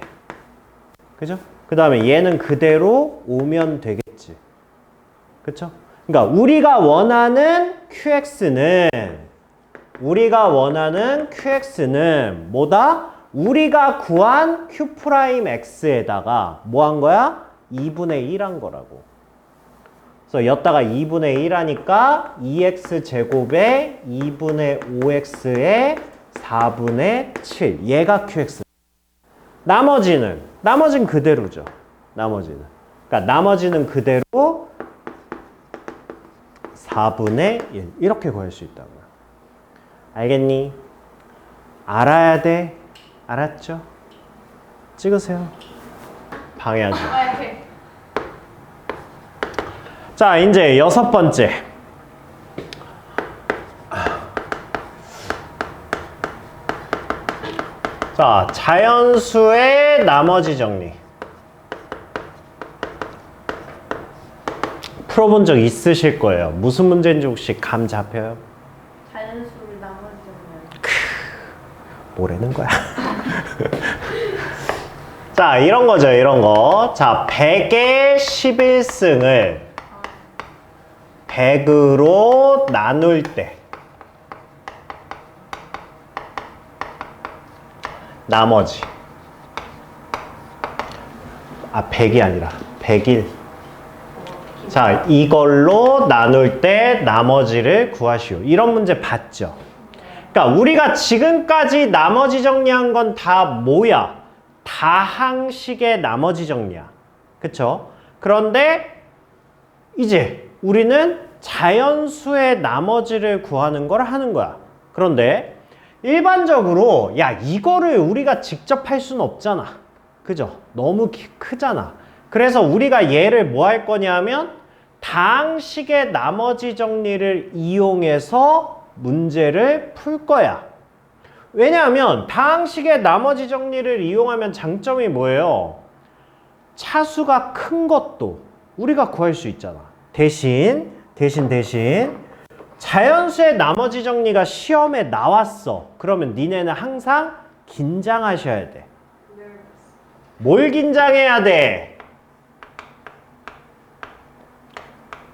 그죠? 그 다음에 얘는 그대로 오면 되겠지. 그쵸? 그러니까 우리가 원하는 QX는 뭐다? 우리가 구한 Q'X에다가 뭐 한 거야? 2분의 1 한 거라고. 그래서 여기다가 2분의 1 하니까 2x 제곱에 2분의 5x에 4분의 7. 얘가 QX. 나머지는 그대로죠. 나머지는. 그러니까 나머지는 그대로 4분의 1. 이렇게 구할 수 있다고요. 알겠니? 알아야 돼. 알았죠? 찍으세요. 방해하지. 자, 이제 6번째. 자, 자연수의 나머지 정리. 풀어본 적 있으실 거예요. 무슨 문제인지 혹시 감 잡혀요? 자연수를 나머지 정리하는. 뭐라는 거야? 자, 이런 거죠, 이런 거. 자, 100의 11승을 100으로 나눌 때 나머지 100이 아니라 100일. 자, 이걸로 나눌 때 나머지를 구하시오. 이런 문제 봤죠? 그러니까 우리가 지금까지 나머지 정리한 건 다 뭐야? 다항식의 나머지 정리야. 그쵸? 그런데 이제 우리는 자연수의 나머지를 구하는 걸 하는 거야. 그런데 일반적으로 야, 이거를 우리가 직접 할 수는 없잖아. 그죠? 너무 크잖아. 그래서 우리가 얘를 뭐 할 거냐면 다항식의 나머지 정리를 이용해서 문제를 풀 거야. 왜냐하면 다항식의 나머지 정리를 이용하면 장점이 뭐예요? 차수가 큰 것도 우리가 구할 수 있잖아. 대신 자연수의 나머지 정리가 시험에 나왔어. 그러면 니네는 항상 긴장하셔야 돼. 뭘 긴장해야 돼?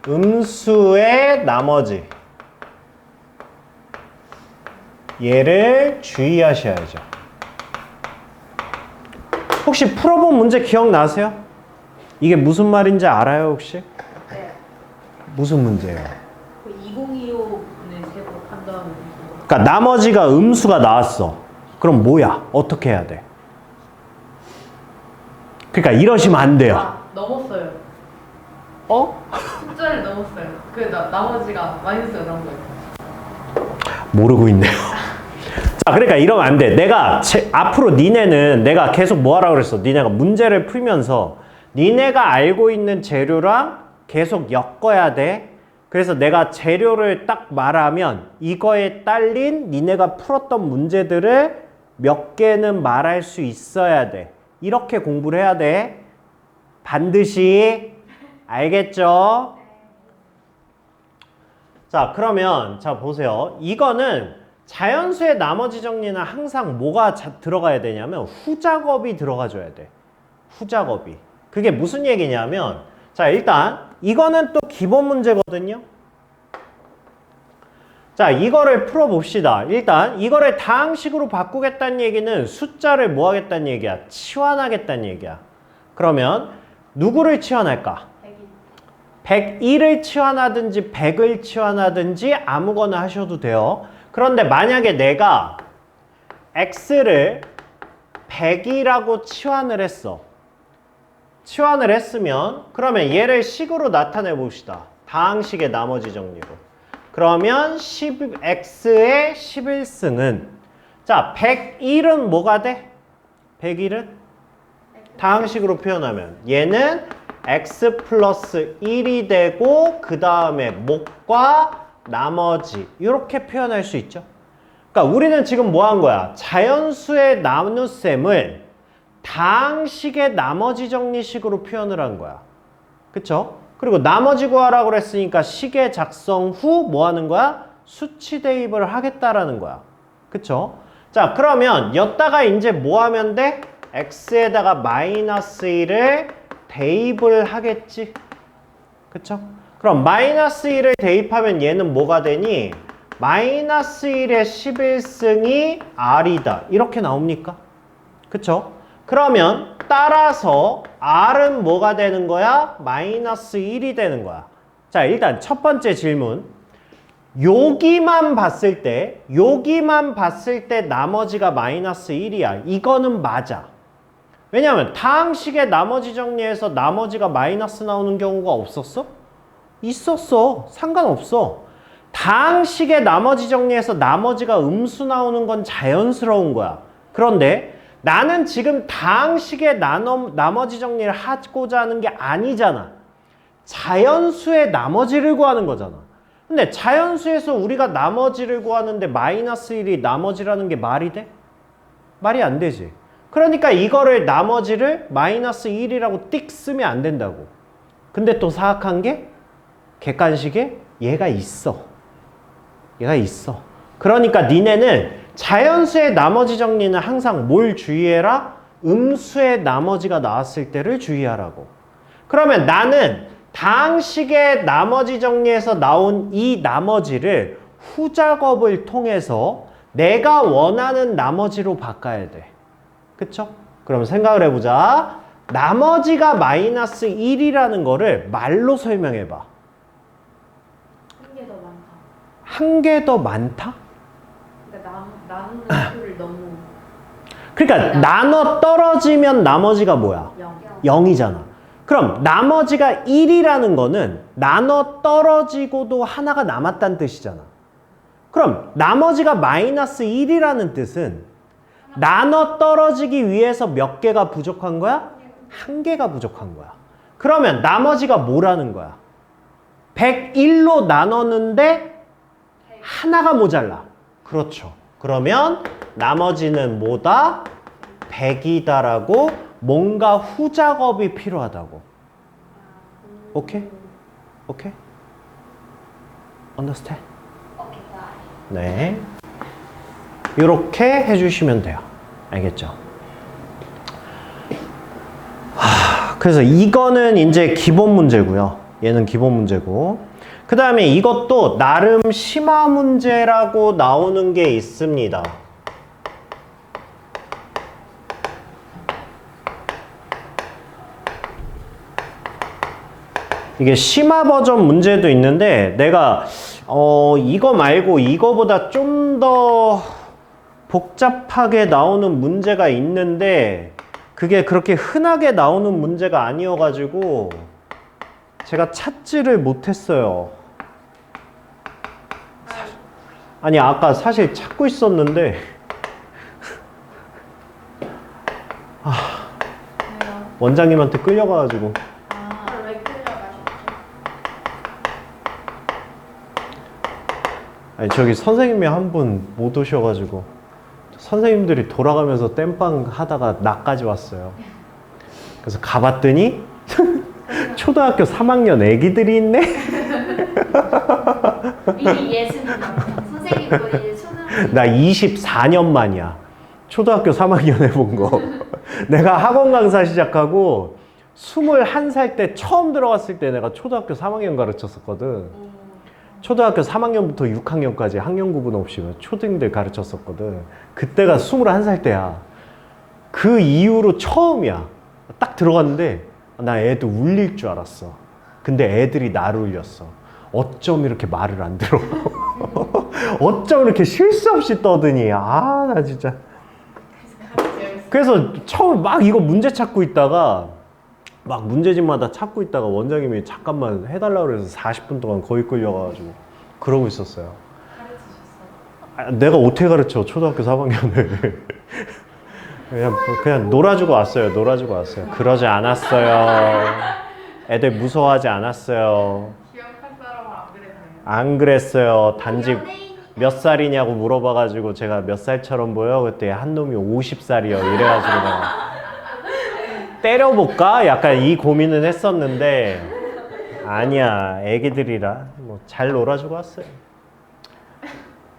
음수의 나머지. 얘를 주의하셔야죠. 혹시 풀어본 문제 기억나세요? 이게 무슨 말인지 알아요, 혹시? 네. 무슨 문제예요? 그 2025분의 제곱한 다음에. 그러니까 나머지가 음수가 나왔어. 그럼 뭐야? 어떻게 해야 돼? 그러니까 이러시면 안 돼요. 아, 넘었어요. 어? 숫자를 넘었어요. 그 나머지가 마이너스가 나온 거예요. 모르고 있네요. 자, 그러니까 이러면 안 돼. 내가 앞으로 니네는 내가 계속 뭐 하라고 그랬어? 니네가 문제를 풀면서 니네가 알고 있는 재료랑 계속 엮어야 돼. 그래서 내가 재료를 딱 말하면 이거에 딸린 니네가 풀었던 문제들을 몇 개는 말할 수 있어야 돼. 이렇게 공부를 해야 돼. 반드시. 알겠죠? 자, 그러면 자 보세요. 이거는 자연수의 나머지 정리는 항상 뭐가 들어가야 되냐면 후작업이 들어가줘야 돼. 후작업이. 그게 무슨 얘기냐면 자, 일단 이거는 또 기본 문제거든요. 자, 이거를 풀어봅시다. 일단 이거를 다항식으로 바꾸겠다는 얘기는 숫자를 뭐 하겠다는 얘기야? 치환하겠다는 얘기야. 그러면 누구를 치환할까? 101을 치환하든지 100을 치환하든지 아무거나 하셔도 돼요. 그런데 만약에 내가 x를 100이라고 치환을 했어. 치환을 했으면 그러면 얘를 식으로 나타내 봅시다. 다항식의 나머지 정리로. 그러면 x의 11승은 자 101은 뭐가 돼? 101은 다항식으로 표현하면 얘는 x 플러스 1이 되고 그 다음에 목과 나머지 이렇게 표현할 수 있죠. 그러니까 우리는 지금 뭐 한 거야? 자연수의 나눗셈을 다항식의 나머지 정리식으로 표현을 한 거야. 그쵸? 그리고 나머지 구하라고 그랬으니까 식의 작성 후 뭐 하는 거야? 수치 대입을 하겠다라는 거야. 그쵸? 자, 그러면 여기다가 이제 뭐 하면 돼? x에다가 마이너스 1을 대입을 하겠지. 그쵸? 그럼 마이너스 1을 대입하면 얘는 뭐가 되니? 마이너스 1의 11승이 r이다. 이렇게 나옵니까? 그쵸? 그러면 따라서 r은 뭐가 되는 거야? 마이너스 1이 되는 거야. 자, 일단 첫 번째 질문. 여기만 봤을 때 나머지가 마이너스 1이야. 이거는 맞아. 왜냐하면 다항식의 나머지 정리에서 나머지가 마이너스 나오는 경우가 없었어? 있었어. 상관없어. 다항식의 나머지 정리에서 나머지가 음수 나오는 건 자연스러운 거야. 그런데 나는 지금 다항식의 나머지 정리를 하고자 하는 게 아니잖아. 자연수의 나머지를 구하는 거잖아. 근데 자연수에서 우리가 나머지를 구하는데 마이너스 1이 나머지라는 게 말이 돼? 말이 안 되지. 그러니까 이거를 나머지를 마이너스 1이라고 띡 쓰면 안 된다고. 근데 또 사악한 게 객관식에 얘가 있어. 얘가 있어. 그러니까 니네는 자연수의 나머지 정리는 항상 뭘 주의해라? 음수의 나머지가 나왔을 때를 주의하라고. 그러면 나는 다항식의 나머지 정리에서 나온 이 나머지를 후작업을 통해서 내가 원하는 나머지로 바꿔야 돼. 그쵸? 그럼 생각을 해보자. 나머지가 마이너스 1이라는 거를 말로 설명해봐. 한 개 더 많다. 한 개 더 많다? 그러니까 나누는 수를 너무 그러니까 나눠 떨어지면 나머지가 뭐야? 0. 0이잖아. 그럼 나머지가 1이라는 거는 나눠 떨어지고도 하나가 남았다는 뜻이잖아. 그럼 나머지가 마이너스 1이라는 뜻은 나눠 떨어지기 위해서 몇 개가 부족한 거야? 한 개가 부족한 거야. 그러면 나머지가 뭐라는 거야? 101로 나눴는데 하나가 모자라. 그렇죠. 그러면 나머지는 뭐다? 100이다라고 뭔가 후작업이 필요하다고. 오케이? 오케이? Understand? 네. 이렇게 해주시면 돼요. 알겠죠? 그래서 이거는 이제 기본 문제고요. 얘는 기본 문제고. 그 다음에 이것도 나름 심화 문제라고 나오는 게 있습니다. 이게 심화 버전 문제도 있는데 내가 이거 말고 이거보다 좀 더 복잡하게 나오는 문제가 있는데 그게 그렇게 흔하게 나오는 문제가 아니어가지고 제가 찾지를 못했어요. 아니 아까 사실 찾고 있었는데 원장님한테 끌려가가지고. 왜 끌려가셨죠? 아니 저기 선생님이 한 분 못 오셔가지고 선생님들이 돌아가면서 땜빵 하다가 나까지 왔어요. 그래서 가봤더니 초등학교 3학년 애기들이 있네. 미리 예습을 선생님들이 초등 나 24년 만이야. 초등학교 3학년 해본 거. 내가 학원 강사 시작하고 21살 때 처음 들어갔을 때 내가 초등학교 3학년 가르쳤었거든. 초등학교 3학년부터 6학년까지 학년 구분 없이 초등들 가르쳤었거든. 그때가 21살 때야. 그 이후로 처음이야. 딱 들어갔는데 나 애들 울릴 줄 알았어. 근데 애들이 나를 울렸어. 어쩜 이렇게 말을 안 들어. 어쩜 이렇게 쉴 새 없이 떠드니. 아, 나 진짜. 그래서 처음 막 이거 문제 찾고 있다가 막 문제집마다 찾고 있다가 원장님이 잠깐만 해달라고 그래서 40분 동안 거의 끌려가가지고 그러고 있었어요. 가르치셨어요? 내가 어떻게 가르쳐 초등학교 3학년을. 그냥 놀아주고 왔어요. 놀아주고 왔어요. 그러지 않았어요. 애들 무서워하지 않았어요. 기억할 사람은 안 그랬네요. 안 그랬어요. 단지 연예인 몇 살이냐고 물어봐가지고 제가 몇 살처럼 보여? 그때 한 놈이 50살이요. 이래가지고 내가 때려볼까? 약간 이 고민은 했었는데 아니야. 애기들이라 뭐 잘 놀아주고 왔어요.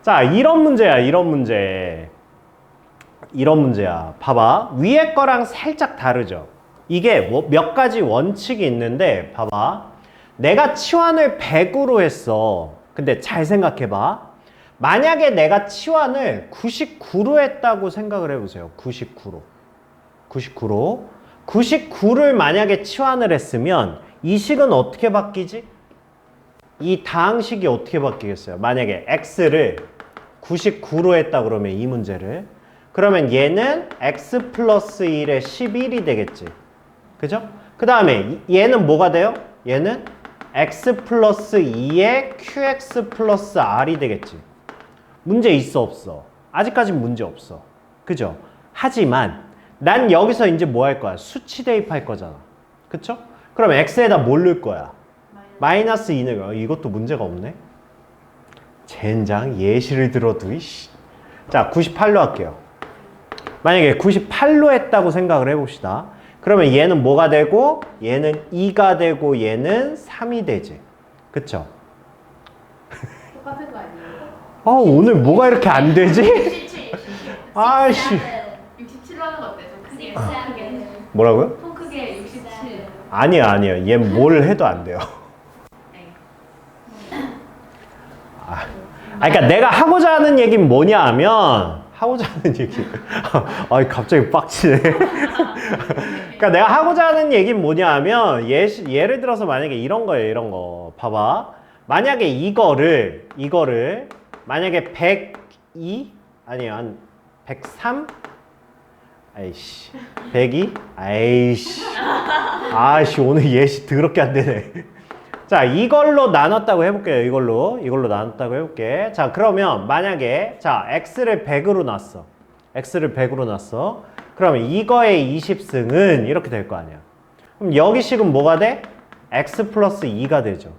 자, 이런 문제야. 이런 문제. 이런 문제야. 봐봐. 위에 거랑 살짝 다르죠. 이게 뭐 몇 가지 원칙이 있는데 봐봐. 내가 치환을 100으로 했어. 근데 잘 생각해봐. 만약에 내가 치환을 99로 했다고 생각을 해보세요. 99로. 99로. 99를 만약에 치환을 했으면 이 식은 어떻게 바뀌지? 이 다항식이 어떻게 바뀌겠어요? 만약에 x를 99로 했다 그러면 이 문제를. 그러면 얘는 x 플러스 1의 11이 되겠지. 그죠? 그 다음에 얘는 뭐가 돼요? 얘는 x 플러스 2의 qx 플러스 r이 되겠지. 문제 있어 없어? 아직까진 문제 없어. 그죠? 하지만 난 여기서 이제 뭐 할 거야? 수치 대입할 거잖아. 그쵸? 그럼 x에다 뭘 넣을 거야? 마이너스 2 넣을 거야. 이것도 문제가 없네. 젠장 예시를 들어도 이씨. 자, 98로 할게요. 만약에 98로 했다고 생각을 해봅시다. 그러면 얘는 뭐가 되고 얘는 2가 되고 얘는 3이 되지. 그쵸? 똑같은 거 아니에요? 아, 오늘 뭐가 이렇게 안 되지? 67, 67. 아이씨. 67로 하는 거 어때요? 좀 크게. 섹시하게. 뭐라고요? 통 크게 67. 아니야, 아니야. 얘 뭘 해도 안 돼요. 그러니까 내가 하고자 하는 얘기는 뭐냐 하면 하고자 하는 얘기. 아이 갑자기 빡치네. 그러니까 내가 하고자 하는 얘기는 뭐냐 하면 예를 들어서 만약에 이런 거예요. 이런 거. 봐봐. 만약에 이거를 만약에 102 아니요. 한 103 아이씨. 102 아이씨. 아이씨 오늘 예시 더럽게 안 되네. 자, 이걸로 나눴다고 해볼게요. 이걸로 나눴다고 해볼게. 자, 그러면 만약에 자 x를 100으로 놨어. x를 100으로 놨어. 그러면 이거의 20승은 이렇게 될 거 아니야. 그럼 여기 식은 뭐가 돼? x 플러스 2가 되죠.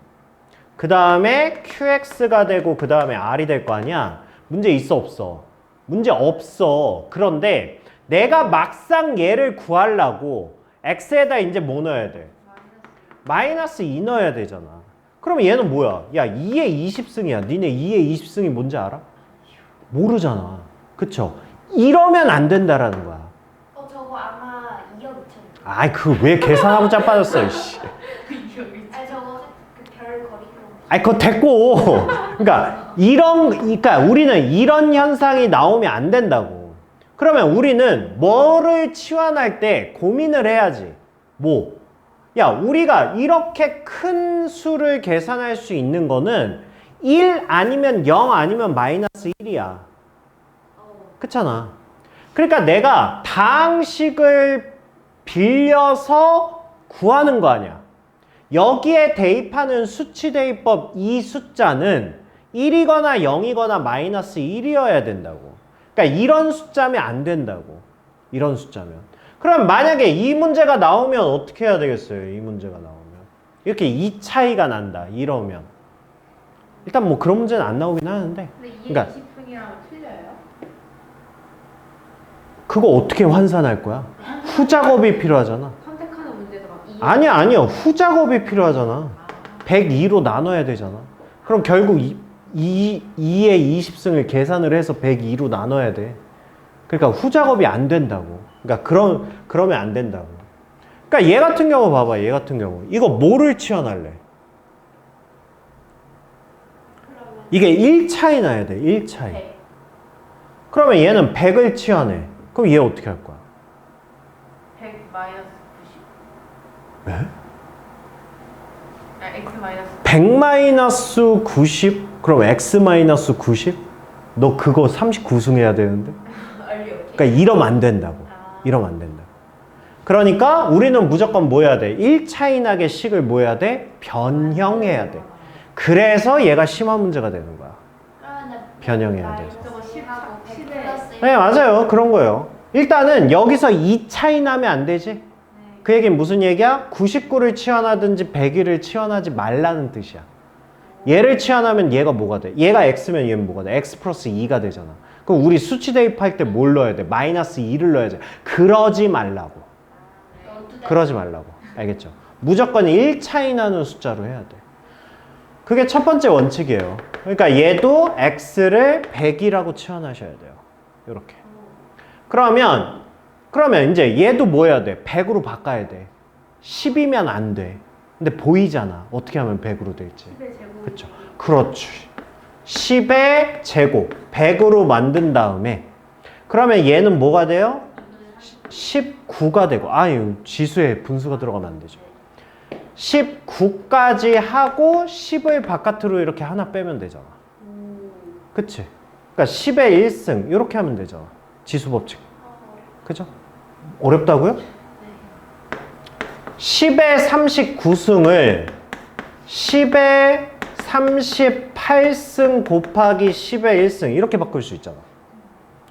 그 다음에 qx가 되고 그 다음에 r이 될 거 아니야. 문제 있어 없어? 문제 없어. 그런데 내가 막상 얘를 구하려고 x에다 이제 뭐 넣어야 돼? 마이너스 2 넣어야 되잖아. 그러면 얘는 뭐야? 야, 2의 20승이야. 니네 2의 20승이 뭔지 알아? 모르잖아. 그쵸? 이러면 안 된다라는 거야. 저거 아마 2억 2천. 아이, 그 왜 계산하고 짜빠졌어, 이씨. 아, 저거 별 거리로. 아이, 그거 됐고. 그러니까 우리는 이런 현상이 나오면 안 된다고. 그러면 우리는 뭐를 치환할 때 고민을 해야지. 뭐? 야, 우리가 이렇게 큰 수를 계산할 수 있는 거는 1 아니면 0 아니면 마이너스 1이야. 그렇잖아. 그러니까 내가 다항식을 빌려서 구하는 거 아니야. 여기에 대입하는 수치 대입법 이 숫자는 1이거나 0이거나 마이너스 1이어야 된다고. 그러니까 이런 숫자면 안 된다고. 이런 숫자면. 그럼 만약에 이 문제가 나오면 어떻게 해야 되겠어요? 이 문제가 나오면. 이렇게 이 차이가 난다. 이러면. 일단 뭐 그런 문제는 안 나오긴 하는데. 근데 2의 그러니까 20승이랑 틀려요? 그거 어떻게 환산할 거야? 후작업이 필요하잖아. 선택하는 문제에서 막 2. 아니요. 후작업이 필요하잖아. 102로 나눠야 되잖아. 그럼 결국 2의 20승을 계산을 해서 102로 나눠야 돼. 그러니까 후작업이 안 된다고. 그러니까 그러면 안 된다고. 그러니까 얘 같은 경우 봐봐. 얘 같은 경우. 이거 뭐를 치환할래? 이게 1차이 나야 돼. 1차이. 100. 그러면 얘는 100을 치환해. 그럼 얘 어떻게 할 거야? 100 마이너스 90. 네? 아, x 마이너스 100 마이너스 90? 그럼 x 마이너스 90? 너 그거 39승 해야 되는데? 알려. 그러니까 이러면 안 된다고. 이러면 안 된다고. 그러니까 우리는 무조건 뭐 해야 돼? 1차이 나게 식을 뭐 해야 돼? 변형해야 돼. 그래서 얘가 심화 문제가 되는 거야. 변형해야 돼서. 저거 10하고 100 10에 플러스 네, 맞아요. 그런 거예요. 일단은 여기서 2차이 나면 안 되지? 그 얘기는 무슨 얘기야? 99를 치환하든지 101을 치환하지 말라는 뜻이야. 얘를 치환하면 얘가 뭐가 돼? 얘가 x면 얘는 뭐가 돼? x 플러스 2가 되잖아. 그럼 우리 수치 대입할 때 뭘 넣어야 돼? 마이너스 2를 넣어야지. 그러지 말라고. 그러지 말라고. 알겠죠? 무조건 1차이 나는 숫자로 해야 돼. 그게 첫 번째 원칙이에요. 그러니까 얘도 x를 100이라고 치환하셔야 돼요. 이렇게. 그러면 이제 얘도 뭐 해야 돼? 100으로 바꿔야 돼. 10이면 안 돼. 근데 보이잖아. 어떻게 하면 100으로 될지. 10의 제곱. 그렇죠. 그렇지. 10의 제곱 100으로 만든 다음에 그러면 얘는 뭐가 돼요? 19가 되고 아유 지수에 분수가 들어가면 안 되죠. 19까지 하고 10을 바깥으로 이렇게 하나 빼면 되잖아. 그치? 그러니까 10의 1승 이렇게 하면 되잖아. 지수 법칙. 그죠? 어렵다고요? 10의 39승을 10의 38승 곱하기 10의 1승 이렇게 바꿀 수 있잖아.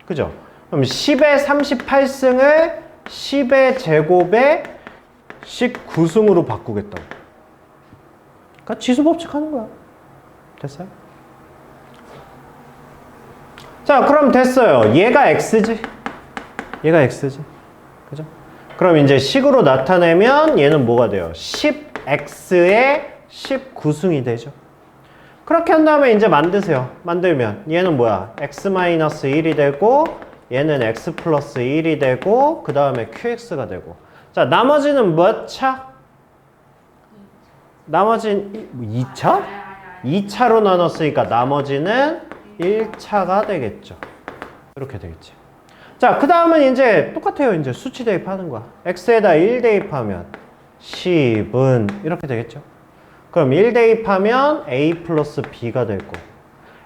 그죠? 그럼 10의 38승을 10의 제곱에 19승으로 바꾸겠다고. 그러니까 지수 법칙 하는 거야. 됐어요? 자, 그럼 됐어요. 얘가 x지? 얘가 x지? 그죠? 그럼 이제 식으로 나타내면 얘는 뭐가 돼요? 10x의 19승이 되죠. 그렇게 한 다음에 이제 만드세요. 만들면 얘는 뭐야? x-1이 되고 얘는 x 플러스 1이 되고 그 다음에 qx가 되고 자 나머지는 몇 차? 나머지는 2차? 2차로 나눴으니까 나머지는 1차가 되겠죠. 이렇게 되겠지. 자, 그 다음은 이제 똑같아요. 이제 수치 대입하는 거야. x에다 1 대입하면 10은 이렇게 되겠죠. 그럼 1 대입하면 a 플러스 b가 되고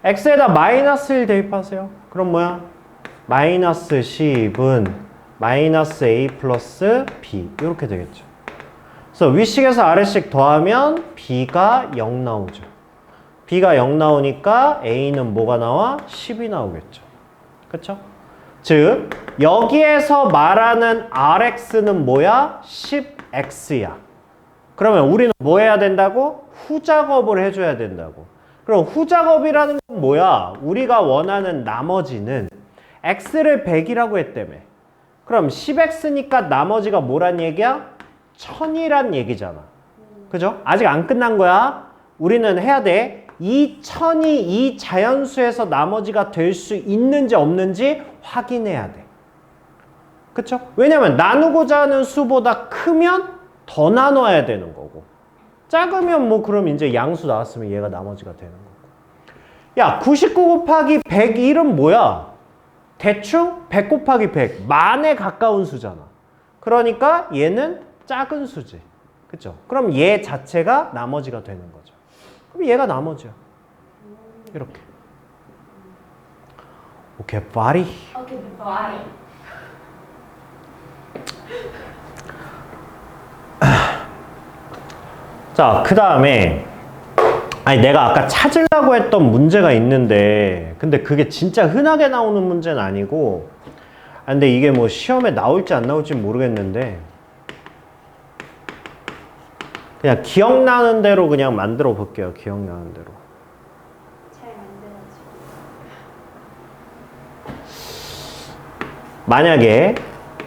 x에다 마이너스 1 대입하세요. 그럼 뭐야? 마이너스 10은 마이너스 a 플러스 b 이렇게 되겠죠. 그래서 위식에서 아래식 더하면 b가 0 나오죠. b가 0 나오니까 a는 뭐가 나와? 10이 나오겠죠. 그쵸? 즉 여기에서 말하는 rx는 뭐야? 10x야. 그러면 우리는 뭐 해야 된다고? 후작업을 해줘야 된다고. 그럼 후작업이라는 건 뭐야? 우리가 원하는 나머지는 x를 100이라고 했다며. 그럼 10x니까 나머지가 뭐란 얘기야? 1000이란 얘기잖아. 그죠? 아직 안 끝난 거야. 우리는 해야 돼. 이 1000이 이 자연수에서 나머지가 될 수 있는지 없는지 확인해야 돼. 그쵸? 왜냐면 나누고자 하는 수보다 크면 더 나눠야 되는 거고 작으면 뭐 그럼 이제 양수 나왔으면 얘가 나머지가 되는 거고. 야 99 곱하기 101은 뭐야? 대충 100 곱하기 100 만에 가까운 수잖아. 그러니까 얘는 작은 수지. 그쵸? 그럼 얘 자체가 나머지가 되는 거죠. 그럼 얘가 나머지야. 이렇게. 오케이, 바리. 오케이, 바이. 자, 그 다음에 아니 내가 아까 찾으려고 했던 문제가 있는데 근데 그게 진짜 흔하게 나오는 문제는 아니고 근데 이게 뭐 시험에 나올지 안 나올지 모르겠는데 그냥 기억나는 대로 그냥 만들어 볼게요. 기억나는 대로. 잘 만들었지. 만약에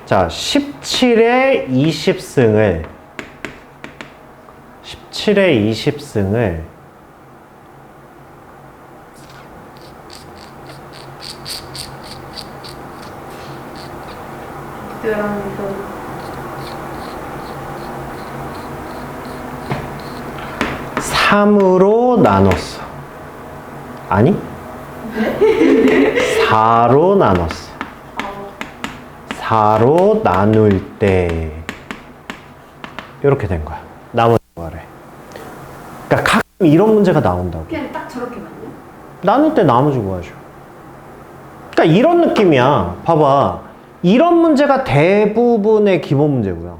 자 17의 20승을 17의 20승을 그때랑 3으로 나눴어. 아니? 4로 나눴어. 4로 나눌 때 이렇게 된 거야. 나머지 구하래. 그러니까 가끔 이런 문제가 나온다고. 그냥 딱 저렇게 맞냐? 나눌 때 나머지 구하죠. 그러니까 이런 느낌이야. 봐봐. 이런 문제가 대부분의 기본 문제고요.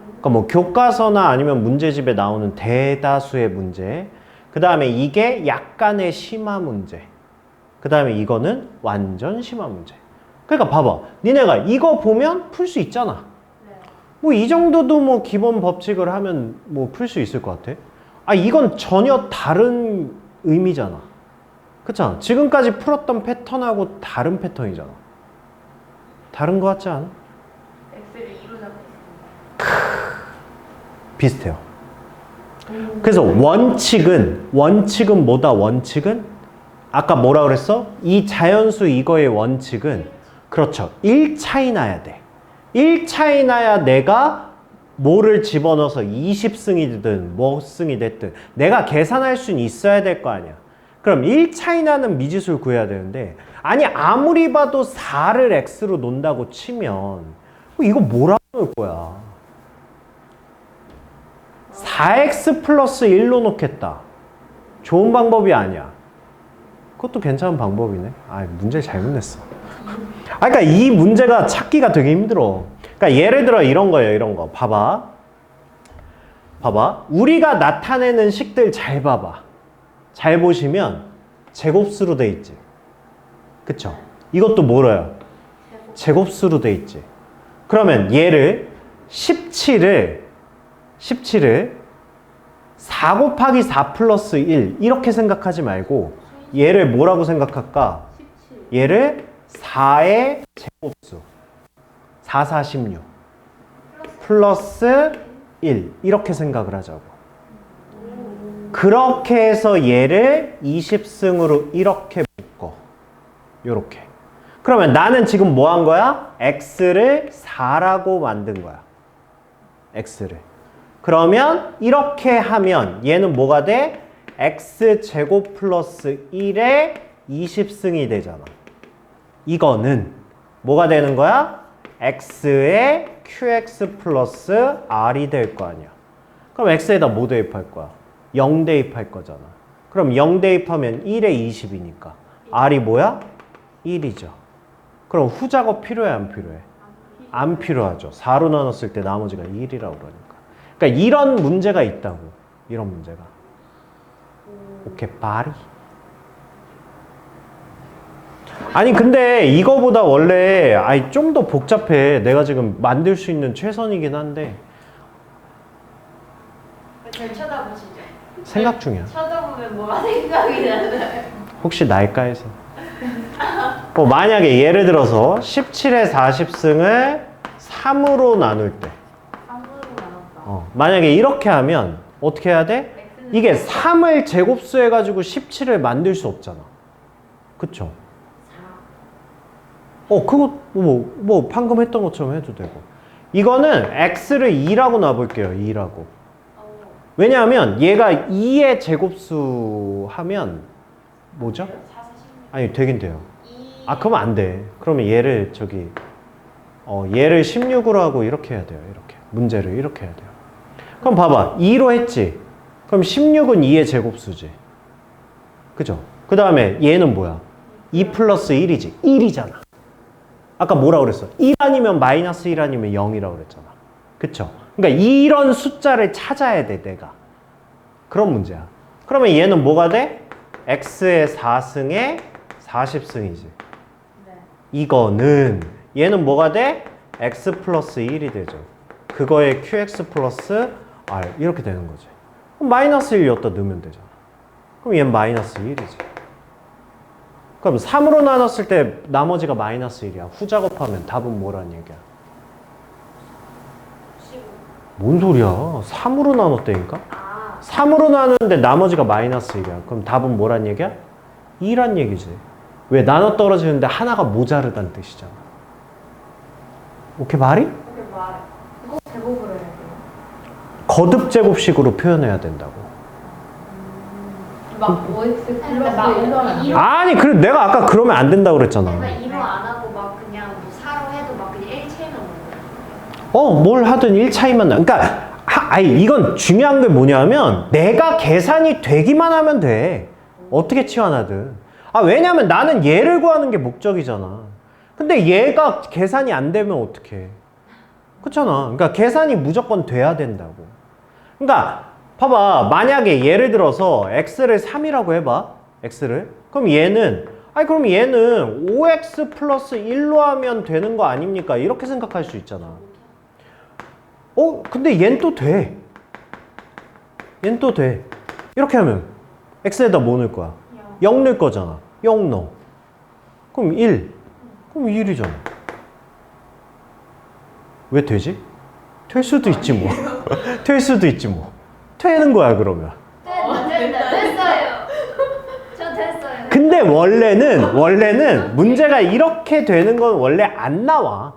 그러니까 뭐 교과서나 아니면 문제집에 나오는 대다수의 문제. 그 다음에 이게 약간의 심화 문제. 그 다음에 이거는 완전 심화 문제. 그러니까 봐봐. 니네가 이거 보면 풀 수 있잖아. 네. 뭐 이 정도도 뭐 기본 법칙을 하면 뭐 풀 수 있을 것 같아. 아, 이건 전혀 다른 의미잖아. 그렇잖아. 지금까지 풀었던 패턴하고 다른 패턴이잖아. 다른 거 같지 않아? X를 2로 잡고 있습니다. 비슷해요. 그래서 원칙은 뭐다? 원칙은 아까 뭐라 그랬어? 이 자연수 이거의 원칙은 그렇죠. 1차이 나야 돼. 1차이 나야 내가 뭐를 집어넣어서 20승이든 뭐 승이 됐든 내가 계산할 수는 있어야 될 거 아니야. 그럼 1차이 나는 미지수를 구해야 되는데 아니 아무리 봐도 4를 x로 놓는다고 치면 이거 뭐라고 놓을 거야? 4x 플러스 1로 놓겠다. 좋은 방법이 아니야. 그것도 괜찮은 방법이네. 아, 문제 잘못 냈어. 그러니까 이 문제가 찾기가 되게 힘들어. 그러니까 예를 들어 이런 거예요. 이런 거. 봐봐. 우리가 나타내는 식들 잘 봐봐. 잘 보시면 제곱수로 돼 있지. 그쵸? 이것도 뭐래요? 제곱수로 돼 있지. 그러면 얘를 17을 4 곱하기 4 플러스 1 이렇게 생각하지 말고 얘를 뭐라고 생각할까? 17. 얘를 4의 제곱수 4, 4, 16 플러스 1 이렇게 생각을 하자고. 그렇게 해서 얘를 20승으로 이렇게 묶어. 요렇게. 그러면 나는 지금 뭐 한 거야? x를 4라고 만든 거야. x를. 그러면 이렇게 하면 얘는 뭐가 돼? x제곱 플러스 1의 20승이 되잖아. 이거는 뭐가 되는 거야? x의 qx 플러스 r이 될 거 아니야. 그럼 x에다 뭐 대입할 거야? 0 대입할 거잖아. 그럼 0 대입하면 1에 20이니까 r이 뭐야? 1이죠. 그럼 후작업 필요해 안 필요해? 안 필요하죠. 4로 나눴을 때 나머지가 1이라고 그러니까. 그러니까 이런 문제가 있다고. 이런 문제가. 오케이, 바리. 아니 근데 이거보다 원래 좀 더 복잡해. 내가 지금 만들 수 있는 최선이긴 한데 잘 쳐다보시죠. 생각 중이야. 쳐다보면 뭐가 생각이 나나요? 혹시 날까 해서. 만약에 예를 들어서 17의 40승을 3으로 나눌 때 3으로 나눴다. 만약에 이렇게 하면 어떻게 해야 돼? 이게 3을 제곱수 해가지고 17을 만들 수 없잖아. 그쵸? 그거 뭐 방금 했던 것처럼 해도 되고. 이거는 x를 2라고 놔볼게요. 2라고. 왜냐하면 얘가 2의 제곱수 하면 뭐죠? 4, 4, 16. 아니 되긴 돼요. 2. 그러면 안 돼. 그러면 얘를 얘를 16으로 하고 이렇게 해야 돼요. 이렇게. 문제를 이렇게 해야 돼요. 그럼 봐봐. 2로 했지. 그럼 16은 2의 제곱수지. 그죠? 그 다음에 얘는 뭐야? 2 플러스 1이지. 1이잖아. 아까 뭐라 그랬어? 1 아니면 마이너스 1 아니면 0이라고 그랬잖아. 그쵸? 그러니까 이런 숫자를 찾아야 돼, 내가. 그런 문제야. 그러면 얘는 뭐가 돼? x의 4승에 40승이지. 네. 이거는 얘는 뭐가 돼? x 플러스 1이 되죠. 그거에 qx 플러스 r 이렇게 되는 거지. 그럼 마이너스 1 여기다 넣으면 되잖아. 그럼 얘는 마이너스 1이지. 그럼 3으로 나눴을 때 나머지가 마이너스 1이야. 후작업하면 답은 뭐란 얘기야? 15. 뭔 소리야? 3으로 나눴다니까? 3으로 나누는데 나머지가 마이너스 1이야. 그럼 답은 뭐란 얘기야? 2란 얘기지. 왜? 나눠 떨어지는데 하나가 모자르다는 뜻이잖아. 오케이, 말이? 이게 말해. 이거 제곱으로 해야 돼요. 거듭 제곱식으로 표현해야 된다고. 막 OX 근데 플러스 막 1로 하면 안 돼. 아니 그래 내가 아까 그러면 안 된다고 그랬잖아. 그러니까 2로 안 하고 막 그냥 뭐 4로 해도 막 그냥 1 채면 먹는 뭘 하든 1 차이만 나. 그러니까 아니 이건 중요한 게 뭐냐면 내가 계산이 되기만 하면 돼. 어떻게 치환하든. 왜냐면 나는 얘를 구하는 게 목적이잖아. 근데 얘가 계산이 안 되면 어떡해. 그렇잖아. 그러니까 계산이 무조건 돼야 된다고. 그러니까 봐봐. 만약에 예를 들어서 x를 3이라고 해봐. x를. 그럼 얘는 5x 플러스 1로 하면 되는 거 아닙니까? 이렇게 생각할 수 있잖아. 근데 얘는 또 돼. 얘는 또 돼. 이렇게 하면 x에다 뭐 넣을 거야? 0 넣을 거잖아. 0 넣어. 그럼 1. 그럼 1이잖아. 왜 되지? 될 수도 있지 뭐. 될 수도 있지 뭐. 되는 거야 그러면. 됐어요. 저 됐어요. 근데 원래는 문제가 이렇게 되는 건 원래 안 나와.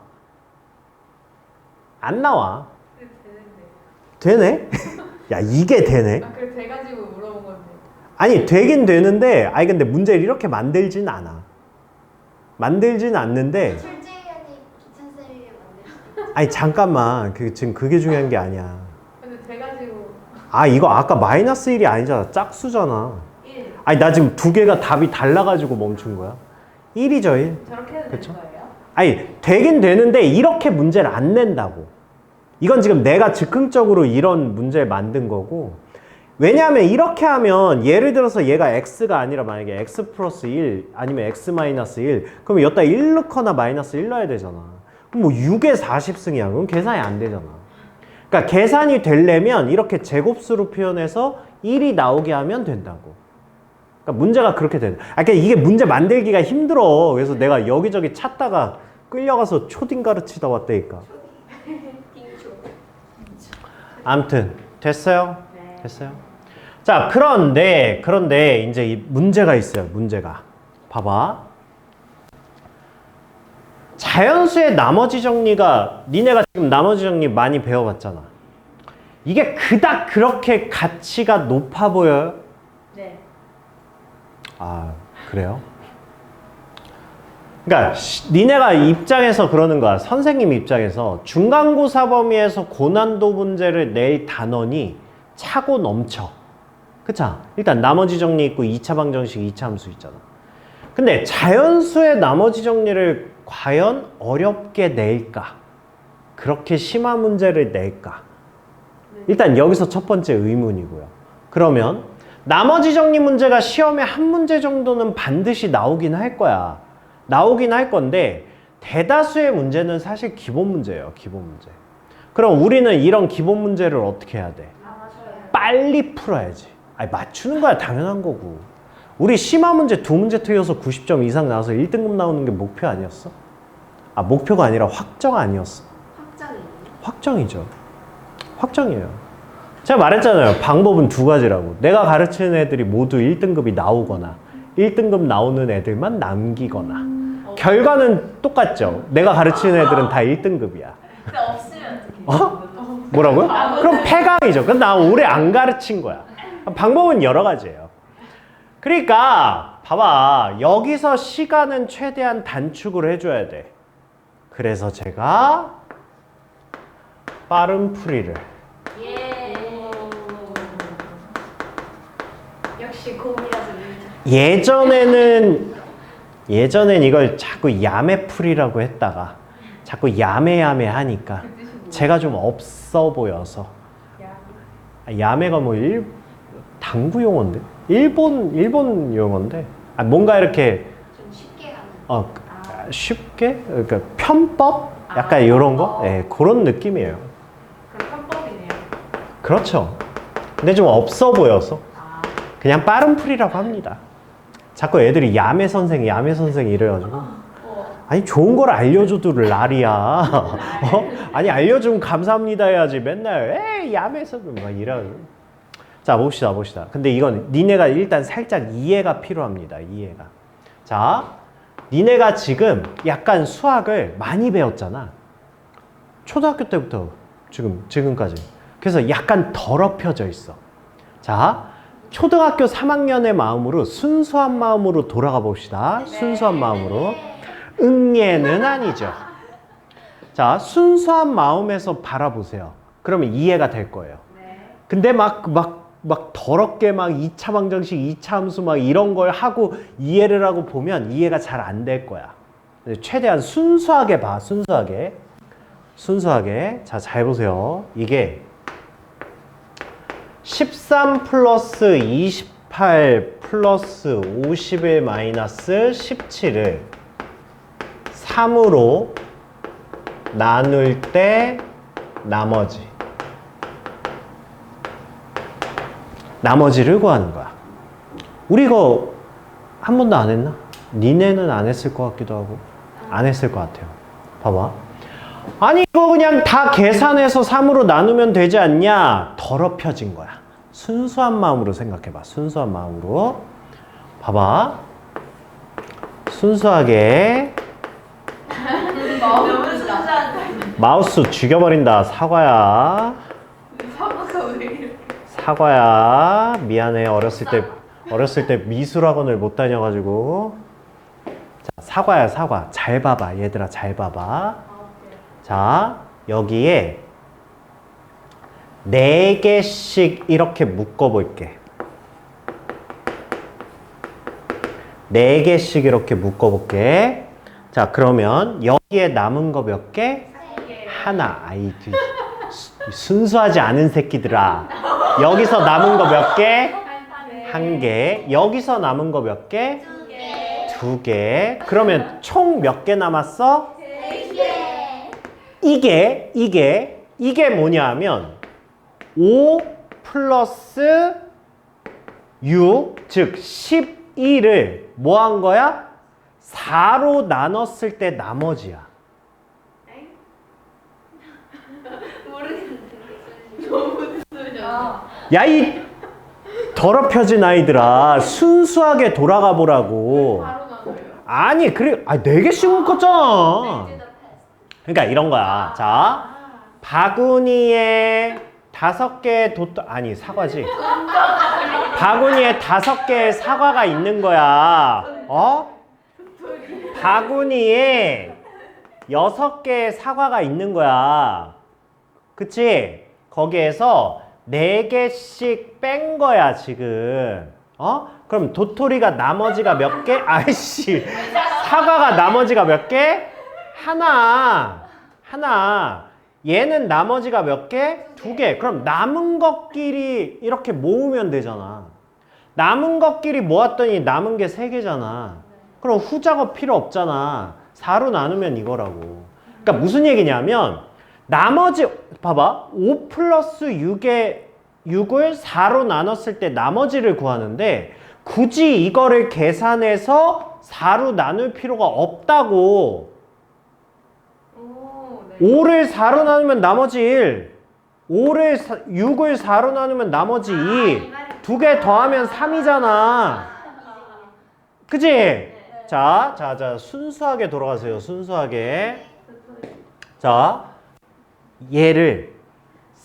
안 나와. 되네? 야 이게 되네? 그래 돼가지고 물어본 건데. 아니 되긴 되는데 근데 문제를 이렇게 만들진 않아. 만들진 않는데 출제위원이 기찬쌤이 만들었어요. 아니 잠깐만 지금 그게 중요한 게 아니야. 근데 돼가지고 이거 아까 마이너스 1이 아니잖아. 짝수잖아. 1. 아니 나 지금 두 개가 답이 달라가지고 멈춘 거야. 1이죠 1. 저렇게 해도 그쵸? 될 거예요? 아니 되긴 되는데 이렇게 문제를 안 낸다고. 이건 지금 내가 즉흥적으로 이런 문제 만든 거고. 왜냐하면 이렇게 하면 예를 들어서 얘가 x가 아니라 만약에 x 플러스 1 아니면 x 마이너스 1 그러면 여기다 1 넣거나 마이너스 1 넣어야 되잖아. 그럼 뭐 6에 40승이야. 그럼 계산이 안 되잖아. 그러니까 계산이 되려면 이렇게 제곱수로 표현해서 1이 나오게 하면 된다고. 그러니까 문제가 그렇게 되는. 그러니까 이게 문제 만들기가 힘들어. 그래서 내가 여기저기 찾다가 끌려가서 초딩 가르치다 왔다니까. 아무튼 됐어요? 네. 됐어요? 자, 그런데 이제 이 문제가 있어요. 문제가. 봐봐. 자연수의 나머지 정리가 니네가 지금 나머지 정리 많이 배워봤잖아. 이게 그닥 그렇게 가치가 높아 보여요? 네. 그래요? 그러니까 니네가 입장에서 그러는 거야. 선생님 입장에서 중간고사 범위에서 고난도 문제를 낼 단원이 차고 넘쳐. 그쵸? 일단 나머지 정리 있고 2차 방정식, 2차 함수 있잖아. 근데 자연수의 나머지 정리를 과연 어렵게 낼까? 그렇게 심한 문제를 낼까? 일단 여기서 첫 번째 의문이고요. 그러면 나머지 정리 문제가 시험에 한 문제 정도는 반드시 나오긴 할 거야. 나오긴 할 건데 대다수의 문제는 사실 기본 문제예요. 기본 문제. 그럼 우리는 이런 기본 문제를 어떻게 해야 돼? 맞아요. 빨리 풀어야지. 맞추는 거야 당연한 거고. 우리 심화 문제 2문제 틀려서 90점 이상 나와서 1등급 나오는 게 목표 아니었어? 목표가 아니라 확정 아니었어? 확정이에요. 확정이죠. 확정이에요. 제가 말했잖아요. 방법은 두 가지라고. 내가 가르치는 애들이 모두 1등급이 나오거나 1등급 나오는 애들만 남기거나. 결과는 똑같죠. 내가 가르치는 애들은 다 1등급이야. 근데 없으면 어떡해? 뭐라고요? 그럼 폐강이죠. 그럼 나 오래 안 가르친 거야. 방법은 여러 가지예요. 그러니까 봐봐. 여기서 시간은 최대한 단축을 해줘야 돼. 그래서 제가 빠른 풀이를. 예. 역시 곰이라서 밀죠. 예전엔 이걸 자꾸 야매풀이라고 했다가 자꾸 야매야매 하니까 제가 좀 없어 보여서. 야매가 뭐 당구 용어인데? 일본 용어인데? 뭔가 이렇게 좀 쉽게 가는. 쉽게? 그러니까 편법? 약간 이런 거? 네, 그런 느낌이에요. 그럼 편법이네요. 그렇죠. 근데 좀 없어 보여서 그냥 빠른 풀이라고 합니다. 자꾸 애들이 야매 선생 이래가지고 아니 좋은 걸 알려줘도 랄이야. 아니 알려주면 감사합니다 해야지. 맨날 야매 선생 막 이래가지고. 자 봅시다. 근데 이건 니네가 일단 살짝 이해가 필요합니다. 이해가. 자, 니네가 지금 약간 수학을 많이 배웠잖아. 초등학교 때부터 지금까지. 그래서 약간 더럽혀져 있어. 자, 초등학교 3학년의 마음으로 순수한 마음으로 돌아가 봅시다. 순수한 마음으로. 응예는 아니죠. 자, 순수한 마음에서 바라보세요. 그러면 이해가 될 거예요. 근데 막 더럽게 막 2차 방정식, 2차 함수 막 이런 걸 하고 이해를 하고 보면 이해가 잘 안 될 거야. 최대한 순수하게 봐, 순수하게. 순수하게. 자, 잘 보세요. 이게 13 플러스 28 플러스 51 마이너스 17을 3으로 나눌 때 나머지를 구하는 거야. 우리 이거 한 번도 안 했나? 니네는 안 했을 것 같기도 하고 안 했을 것 같아요. 봐봐. 아니 이거 그냥 다 계산해서 3으로 나누면 되지 않냐? 더럽혀진 거야. 순수한 마음으로 생각해봐. 순수한 마음으로. 봐봐. 순수하게. 너무 순수한데. 마우스 죽여버린다. 사과야. 사과가 왜 이렇게. 사과야. 미안해. 어렸을 때 미술학원을 못 다녀가지고. 자, 사과야, 사과. 잘 봐봐. 얘들아, 잘 봐봐. 자, 여기에 4개씩 이렇게 묶어볼게. 4개씩 이렇게 묶어볼게. 자, 그러면 여기에 남은 거 몇 개? 하나. 아이, 순수하지 않은 새끼들아. 여기서 남은 거 몇 개? 1개. 여기서 남은 거 몇 개? 2개. 그러면 총 몇 개 남았어? 3개. 이게 뭐냐 하면 5 플러스 6, 즉 12를 뭐 한 거야? 4로 나눴을 때 나머지야. 모르겠는데. 야, 이 더럽혀진 아이들아. 순수하게 돌아가 보라고. 바로 나눠요. 아니, 그래. 4개씩 묶었잖아. 그러니까 이런 거야. 자, 바구니에 5개의 아니, 사과지. 바구니에 5개의 사과가 있는 거야. 바구니에 6개의 사과가 있는 거야. 그치? 거기에서 4개씩 뺀 거야, 지금. 그럼 도토리가 나머지가 몇 개? 아이씨. 사과가 나머지가 몇 개? 하나. 얘는 나머지가 몇 개? 2개. 그럼 남은 것끼리 이렇게 모으면 되잖아. 남은 것끼리 모았더니 남은 게 3개잖아. 그럼 후작업 필요 없잖아. 4로 나누면 이거라고. 그러니까 무슨 얘기냐면 나머지 봐봐. 5 플러스 6을 4로 나눴을 때 나머지를 구하는데 굳이 이거를 계산해서 4로 나눌 필요가 없다고. 5를 4로 나누면 나머지 1, 6을 4로 나누면 나머지 2, 2개 더하면 3이잖아. 그치? 자, 순수하게 돌아가세요. 순수하게. 자, 얘를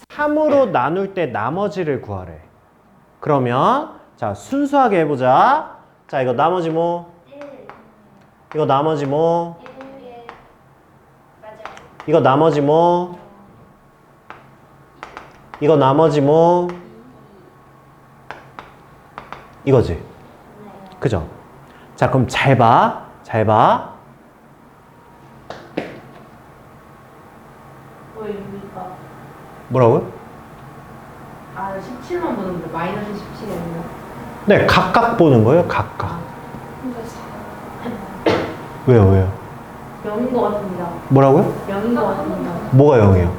3으로 나눌 때 나머지를 구하래. 그러면 자, 순수하게 해보자. 자, 이거 나머지 뭐? 이거 나머지 뭐? 이거 나머지 뭐? 이거 나머지 뭐? 이거지? 그죠? 자, 그럼 잘 봐. 잘 봐. 뭐라고요? 17만 보는데 마이너스 17이 아니라. 네, 각각 보는 거예요. 각각. 왜요? 0인 것 같습니다. 뭐라고요? 0인 것 같습니다. 뭐가 0이에요?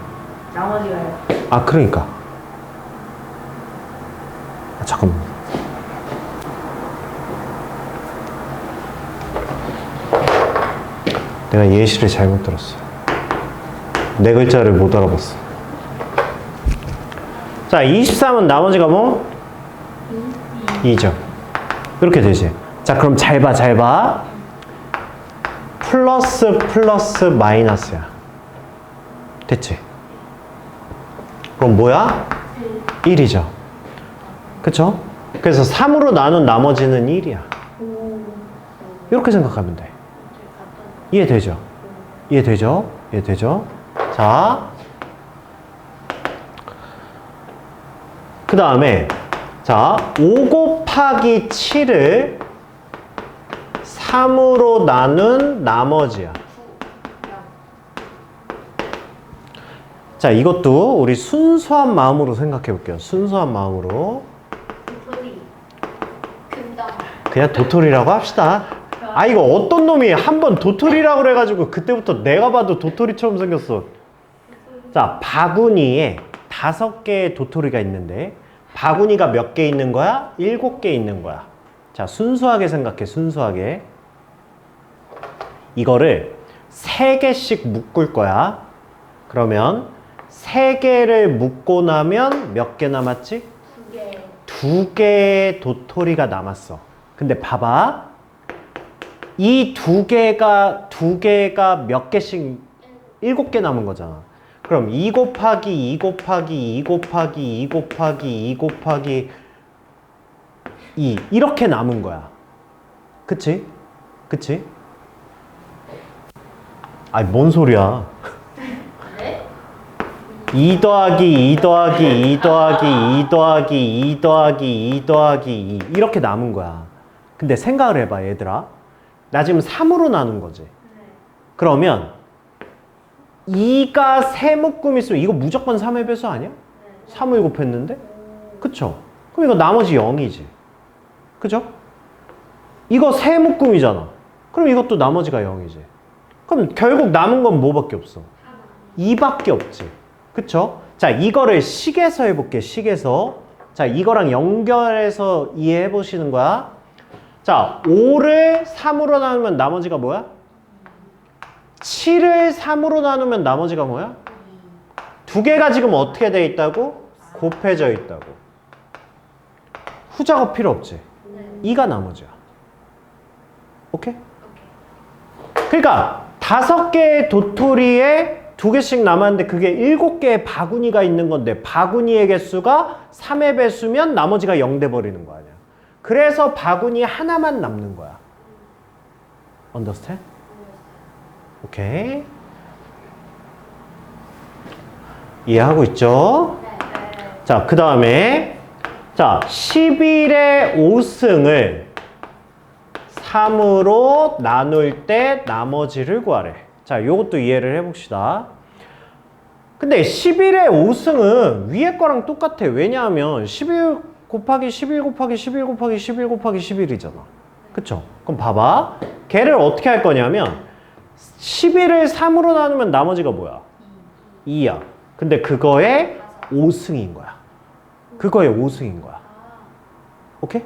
나머지가요. 아, 그러니까. 잠깐만. 내가 예시를 잘못 들었어. 4글자를 못 알아봤어. 자, 23은 나머지가 뭐? 2죠. 이렇게 되지. 자, 그럼 잘 봐. 플러스 마이너스야. 됐지? 그럼 뭐야? 1이죠. 그쵸? 그래서 3으로 나눈 나머지는 1이야. 오. 이렇게 생각하면 돼. 이해되죠? 이해되죠? 이해되죠? 자, 그 다음에 자, 5 곱하기 7을 3으로 나눈 나머지야. 자, 이것도 우리 순수한 마음으로 생각해 볼게요. 순수한 마음으로. 도토리. 금방. 그냥 도토리라고 합시다. 아, 이거 어떤 놈이 한 번 도토리라고 그래가지고 그때부터 내가 봐도 도토리처럼 생겼어. 자, 바구니에 5개의 도토리가 있는데 바구니가 몇 개 있는 거야? 7개 있는 거야. 자, 순수하게 생각해, 순수하게. 이거를 3개씩 묶을 거야. 그러면 3개를 묶고 나면 몇 개 남았지? 2개. 2개의 도토리가 남았어. 근데 봐봐. 이 2개가 몇 개씩 7개 남은 거잖아. 그럼 2 곱하기 2 곱하기 2 곱하기 2 곱하기 2 곱하기 2 이렇게 남은 거야. 그치? 그치? 아니 뭔 소리야. 네? 2 더하기 2 더하기 2 더하기 2 더하기 2 더하기 2 더하기 2 이렇게 남은 거야. 근데 생각을 해봐 얘들아. 나 지금 3으로 나눈 거지. 네. 그러면 2가 세 묶음 있으면 이거 무조건 3의 배수 아니야? 네. 3을 곱했는데? 그쵸? 그럼 이거 나머지 0이지. 그죠? 이거 세 묶음이잖아. 그럼 이것도 나머지가 0이지. 그럼 결국 남은 건 뭐밖에 없어? 2밖에 없지. 그쵸? 자, 이거를 식에서 해볼게, 식에서. 자, 이거랑 연결해서 이해해 보시는 거야. 자, 5를 3으로 나누면 나머지가 뭐야? 7을 3으로 나누면 나머지가 뭐야? 2개가 지금 어떻게 돼 있다고? 곱해져 있다고. 후작업 필요 없지. 2가 나머지야. 오케이? 그러니까 5개의 도토리에 2개씩 남았는데 그게 7개의 바구니가 있는 건데 바구니의 개수가 3의 배수면 나머지가 0 돼버리는 거 아니야. 그래서 바구니 하나만 남는 거야. Understand? 오케이. 이해하고 있죠? 자, 그 다음에 자, 11의 5승을 3으로 나눌 때 나머지를 구하래. 자, 요것도 이해를 해봅시다. 근데 11의 5승은 위에 거랑 똑같아. 왜냐하면 11 곱하기 11 곱하기 11 곱하기 11 곱하기 11이잖아. 그쵸? 그럼 봐봐. 걔를 어떻게 할 거냐면 11을 3으로 나누면 나머지가 뭐야? 2야. 근데 그거의 5승인 거야. 그거의 5승인 거야. 오케이?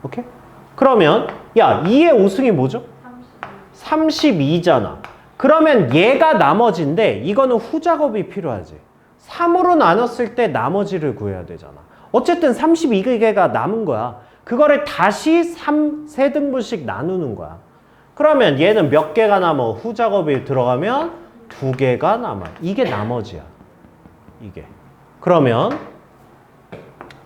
오케이? 그러면 야, 2의 5승이 뭐죠? 32잖아. 그러면 얘가 나머지인데 이거는 후작업이 필요하지. 3으로 나눴을 때 나머지를 구해야 되잖아. 어쨌든 32개가 남은 거야. 그거를 다시 3등분씩 나누는 거야. 그러면 얘는 몇 개가 남아? 후작업이 들어가면 2개가 남아. 이게 나머지야. 이게. 그러면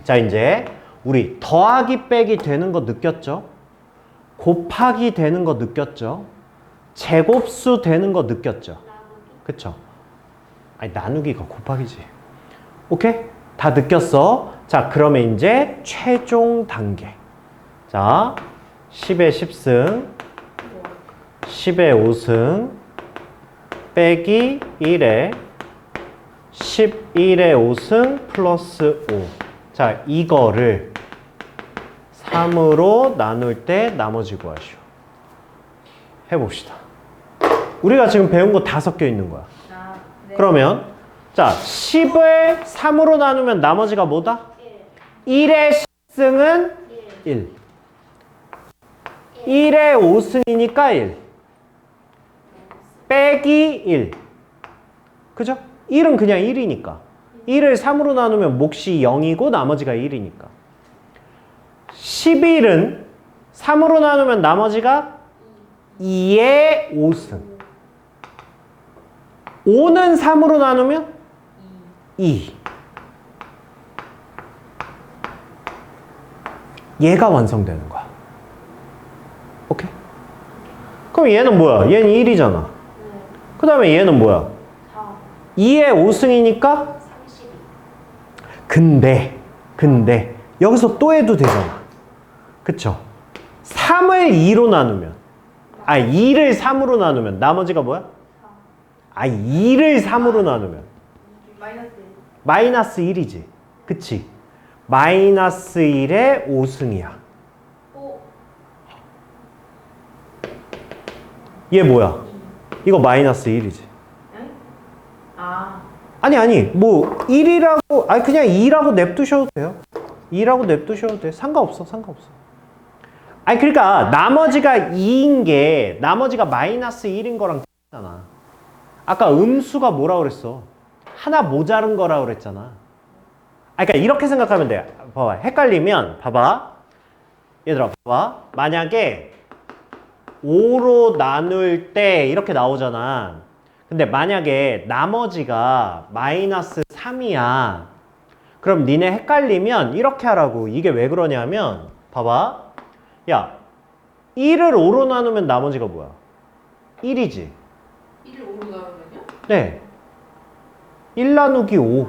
자, 이제 우리 더하기 빼기 되는 거 느꼈죠? 곱하기 되는 거 느꼈죠? 제곱수 되는 거 느꼈죠? 그쵸? 아니, 나누기가 곱하기지. 오케이? 다 느꼈어? 자, 그러면 이제 최종 단계. 자, 10의 10승, 10의 5승, 빼기 1의 11의 5승 플러스 5. 자, 이거를 3으로 나눌 때 나머지 구하시오. 해봅시다. 우리가 지금 배운 거 다 섞여 있는 거야. 네. 그러면 자, 10을 3으로 나누면 나머지가 뭐다? 1의 10승은 1. 1의 5승이니까 1. 빼기 1. 그죠? 1은 그냥 1이니까. 1을 3으로 나누면 몫이 0이고 나머지가 1이니까. 11은 3으로 나누면 나머지가 2의 5승. 5는 3으로 나누면 2. 얘가 완성되는 거야. 오케이? 그럼 얘는 뭐야? 얘는 1이잖아. 네. 그 다음에 얘는 뭐야? 4, 2의 5승이니까 32. 근데 여기서 또 해도 되잖아. 그쵸? 3을 2로 나누면 2를 3으로 나누면 나머지가 뭐야? 2를 3으로 나누면 마이너스 1. 마이너스 1이지. 그치? 마이너스 1의 5승이야. 오, 얘 뭐야? 이거 마이너스 1이지. 응? 아, 아니 뭐 1이라고 그냥 2라고 냅두셔도 돼요. 2라고 냅두셔도 돼. 상관없어. 그러니까 나머지가 2인 게 나머지가 마이너스 1인 거랑 똑같잖아. 아까 음수가 뭐라 그랬어? 하나 모자른 거라 그랬잖아. 그러니까 이렇게 생각하면 돼. 봐봐. 헷갈리면 봐봐. 얘들아 봐봐. 만약에 5로 나눌 때 이렇게 나오잖아. 근데 만약에 나머지가 마이너스 3이야. 그럼 니네 헷갈리면 이렇게 하라고. 이게 왜 그러냐면 봐봐. 야, 1을 5로 나누면 나머지가 뭐야? 1이지. 1을 5로 나누면요? 네. 1 나누기 5.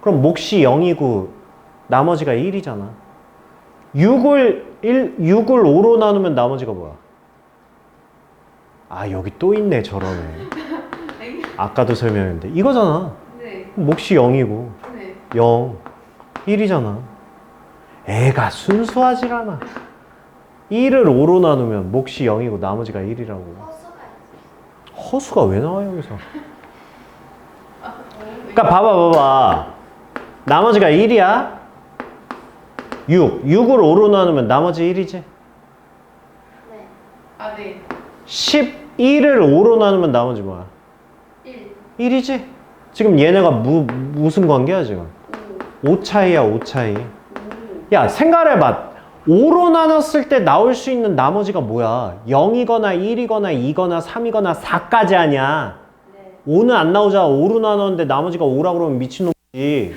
그럼 몫이 0이고 나머지가 1이잖아. 6을 5로 나누면 나머지가 뭐야? 여기 또 있네. 저러네. 아까도 설명했는데 이거잖아. 네. 몫이 0이고 네. 0, 1이잖아. 애가 순수하질 않아. 1을 5로 나누면 몫이 0이고 나머지가 1이라고. 허수가 허수가 왜 나와 여기서? 그러니까 봐봐. 나머지가 1이야. 6. 6을 5로 나누면 나머지 1이지. 네. 아, 네. 11을 5로 나누면 나머지 뭐야? 1, 1이지. 지금 얘네가 무슨 관계야 지금? 5 차이야. 5 차이. 5, 야, 생각해봐. 5로 나눴을 때 나올 수 있는 나머지가 뭐야? 0이거나 1이거나 2거나 3이거나 4까지 아니야. 네. 5는 안 나오잖아. 5로 나눴는데 나머지가 5라고 그러면 미친놈이지.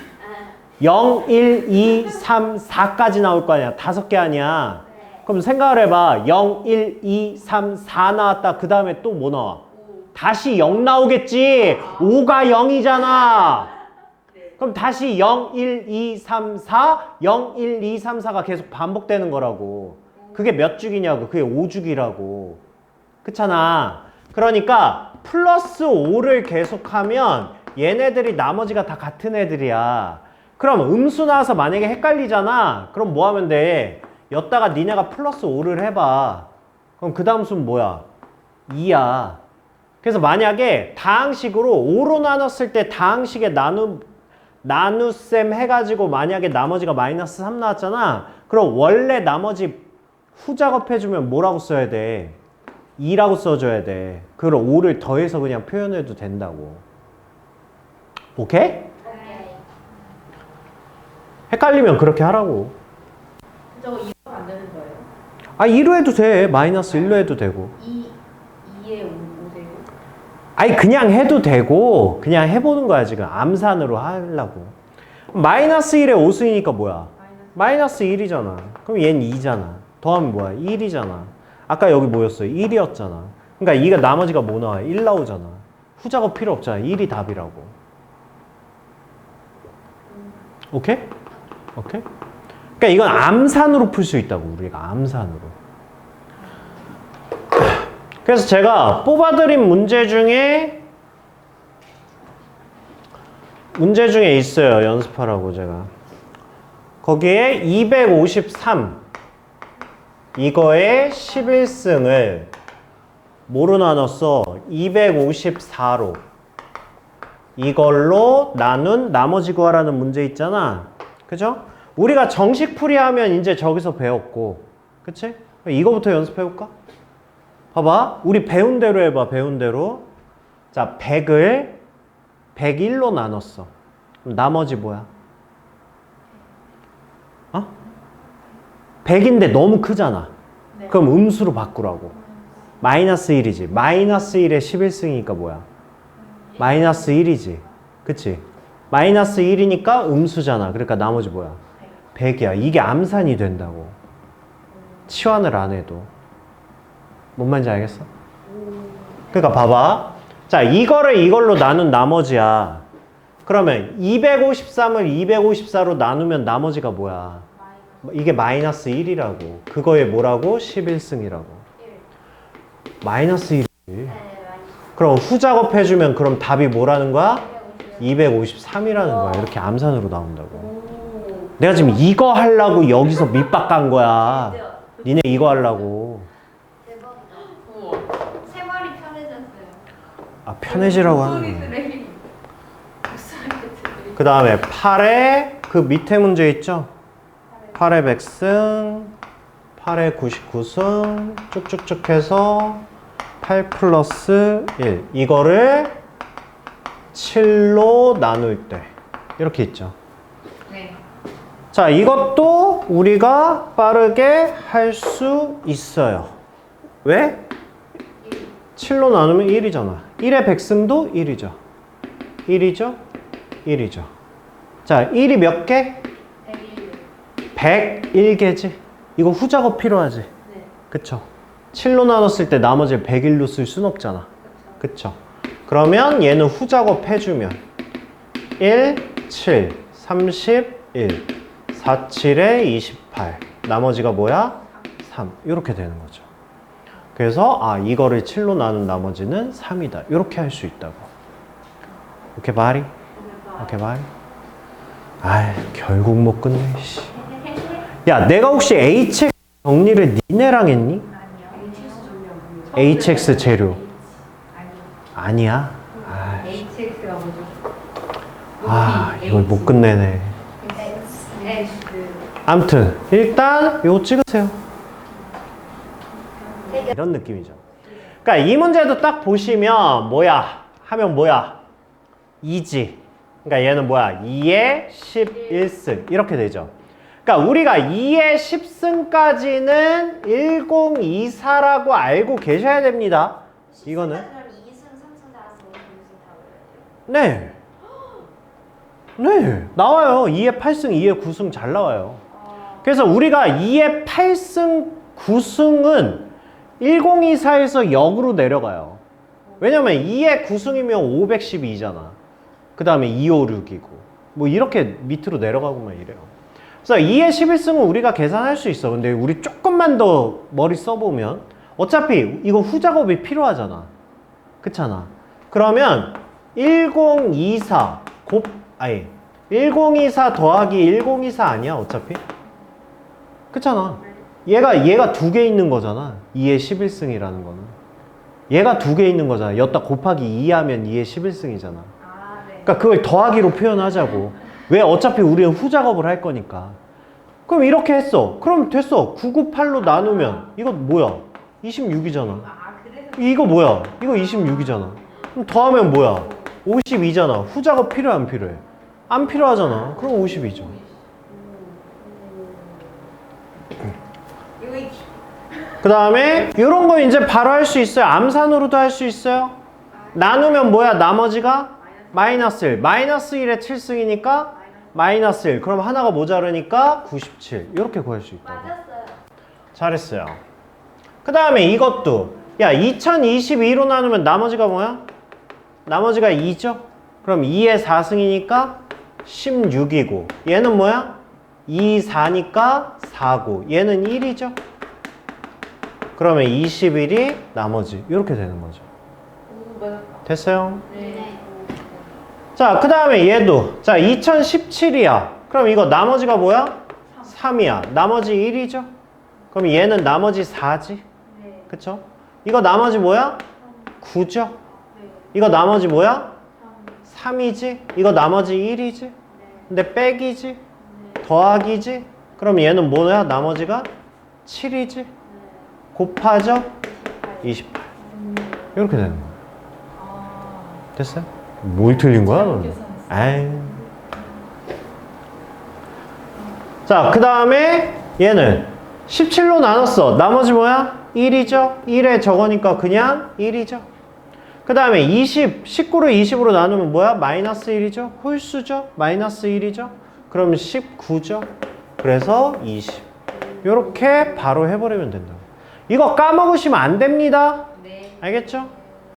0, 1, 2, 3, 4까지 나올 거 아니야. 5개 아니야. 네. 그럼 생각을 해봐. 0, 1, 2, 3, 4 나왔다. 그 다음에 또 뭐 나와? 5. 다시 0 나오겠지. 5가 0이잖아. 그럼 다시 0, 1, 2, 3, 4, 0, 1, 2, 3, 4가 계속 반복되는 거라고. 그게 몇 주기냐고. 그게 5주기라고. 그렇잖아. 그러니까 플러스 5를 계속하면 얘네들이 나머지가 다 같은 애들이야. 그럼 음수 나와서 만약에 헷갈리잖아. 그럼 뭐 하면 돼? 여기다가 니네가 플러스 5를 해봐. 그럼 그 다음 수는 뭐야? 2야. 그래서 만약에 다항식으로 5로 나눴을 때 다항식에 나눗셈 해가지고 만약에 나머지가 마이너스 3 나왔잖아. 그럼 원래 나머지 후작업해주면 뭐라고 써야 돼? 2라고 써줘야 돼. 그걸 5를 더해서 그냥 표현해도 된다고. 오케이? 오케이. 헷갈리면 그렇게 하라고. 저거 2로 안 되는 거예요? 2로 해도 돼. 마이너스 1로 해도 되고. 2에 5 되고. 그냥 해도 되고 그냥 해보는 거야 지금. 암산으로 하려고. 마이너스 1에 5승이니까 뭐야? 마이너스 1이잖아. 그럼 얘는 2잖아. 더하면 뭐야? 1이잖아. 아까 여기 뭐였어? 1이었잖아. 그러니까 이가 나머지가 뭐 나와? 1 나오잖아. 후작업 필요 없잖아. 1이 답이라고. 오케이? 오케이? 그러니까 이건 암산으로 풀 수 있다고. 우리가 암산으로. 그래서 제가 뽑아드린 문제 중에 있어요. 연습하라고 제가. 거기에 253 이거의 11승을 뭐로 나눴어? 254로 이걸로 나눈 나머지 구하라는 문제 있잖아. 그죠? 우리가 정식 풀이하면 이제 저기서 배웠고, 그치? 이거부터 연습해볼까? 봐봐. 우리 배운 대로 해봐. 배운 대로. 자, 100을 101로 나눴어. 그럼 나머지 뭐야? 100인데 너무 크잖아. 네. 그럼 음수로 바꾸라고. 마이너스 1이지. 마이너스 1에 11승이니까 뭐야? 마이너스 1이지. 그치? 마이너스 1이니까 음수잖아. 그러니까 나머지 뭐야? 100이야. 이게 암산이 된다고. 치환을 안 해도. 뭔 말인지 알겠어? 그러니까 봐봐. 자, 이거를 이걸로 나눈 나머지야. 그러면 253을 254로 나누면 나머지가 뭐야? 이게 마이너스 1이라고. 그거에 뭐라고? 11승이라고. 마이너스 1. 네, 그럼 후작업 해주면 그럼 답이 뭐라는 거야? 253이라는 거야. 이렇게 암산으로 나온다고. 내가 지금 이거 하려고 여기서 밑밥 간 거야. 니네 이거 하려고. 대박이다. 생활이 편해졌어요. 아, 편해지라고 하는 거야. 그 다음에 8에 그 밑에 문제 있죠? 8의 100승, 8의 99승 쭉쭉쭉 해서 8 플러스 1 이거를 7로 나눌 때 이렇게 있죠. 네. 자, 이것도 우리가 빠르게 할 수 있어요. 왜? 7로 나누면 1이잖아. 1의 100승도 1이죠. 1이죠? 1이죠. 자, 1이 몇 개? 101개지. 이거 후작업 필요하지. 네. 그쵸? 7로 나눴을 때 나머지를 101로 쓸 순 없잖아. 그쵸? 그러면 얘는 후작업 해주면 1, 7, 31, 4, 7에 28 나머지가 뭐야? 3 이렇게 되는 거죠. 그래서 아, 이거를 7로 나눈 나머지는 3이다. 이렇게 할 수 있다고. 오케이 바리? 오케이 바리? 아이, 결국 못 끝내. 씨. 야, 내가 혹시 HX 정리를 니네랑 했니? HX 재료. 아니야? 아, HX가 뭐죠? 아, 이걸 못 끝내네. X. 아무튼 일단 이거 찍으세요. 이런 느낌이죠. 그러니까 이 문제도 딱 보시면 뭐야? 하면 뭐야? 2지. 그러니까 얘는 뭐야? 2의 11승 이렇게 되죠. 그러니까 우리가 2의 10승까지는 1024라고 알고 계셔야 됩니다. 이거는 2승, 3승, 4승, 5승 다 외워야 돼요. 네. 네, 나와요. 2의 8승, 2의 9승 잘 나와요. 그래서 우리가 2의 8승, 9승은 1024에서 역으로 내려가요. 왜냐면 2의 9승이면 512잖아. 그 다음에 256이고 뭐 이렇게 밑으로 내려가고만 이래요. 그래서 2의 11승은 우리가 계산할 수 있어. 근데 우리 조금만 더 머리 써보면 어차피 이거 후작업이 필요하잖아. 그렇잖아. 그러면 1024 아니 1024 더하기 1024 아니야 어차피? 그렇잖아. 얘가 두 개 있는 거잖아. 2의 11승이라는 거는 얘가 두 개 있는 거잖아. 여기다 곱하기 2 하면 2의 11승이잖아. 아, 네. 그러니까 그걸 더하기로 표현하자고. 왜? 어차피 우리는 후작업을 할 거니까. 그럼 이렇게 했어. 그럼 됐어. 998로 나누면 이거 뭐야? 26이잖아. 이거 뭐야? 이거 26이잖아. 그럼 더하면 뭐야? 52잖아. 후작업 필요해 안 필요해? 안 필요하잖아. 그럼 52죠. 그 다음에 이런 거 이제 바로 할 수 있어요. 암산으로도 할 수 있어요. 나누면 뭐야? 나머지가 마이너스 1. 마이너스 1에 7승이니까 마이너스 1. 그럼 하나가 모자르니까 97. 이렇게 구할 수 있다고. 맞았어요. 잘했어요. 그 다음에 이것도 야 2022로 나누면 나머지가 뭐야? 나머지가 2죠? 그럼 2의 4승이니까 16이고 얘는 뭐야? 2, 4니까 4고 얘는 1이죠? 그러면 21이 나머지 이렇게 되는 거죠. 됐어요? 네. 자, 그 다음에 얘도 자 2017이야. 그럼 이거 나머지가 뭐야? 3이야. 나머지 1이죠? 그럼 얘는 나머지 4지? 네. 그쵸? 이거 나머지 뭐야? 9죠? 이거 나머지 뭐야? 3이지? 이거 나머지 1이지? 근데 빼기지? 더하기지? 그럼 얘는 뭐야? 나머지가 7이지? 곱하죠? 28 이렇게 되는 거야. 됐어요? 뭘 틀린 거야? 너는? 에이. 자, 그 다음에 얘는 17로 나눴어. 나머지 뭐야? 1이죠? 1에 저거니까 그냥 1이죠? 그 다음에 19를 20으로 나누면 뭐야? 마이너스 1이죠? 홀수죠? 마이너스 1이죠? 그럼 19죠? 그래서 20. 요렇게 바로 해버리면 된다. 이거 까먹으시면 안 됩니다. 네. 알겠죠?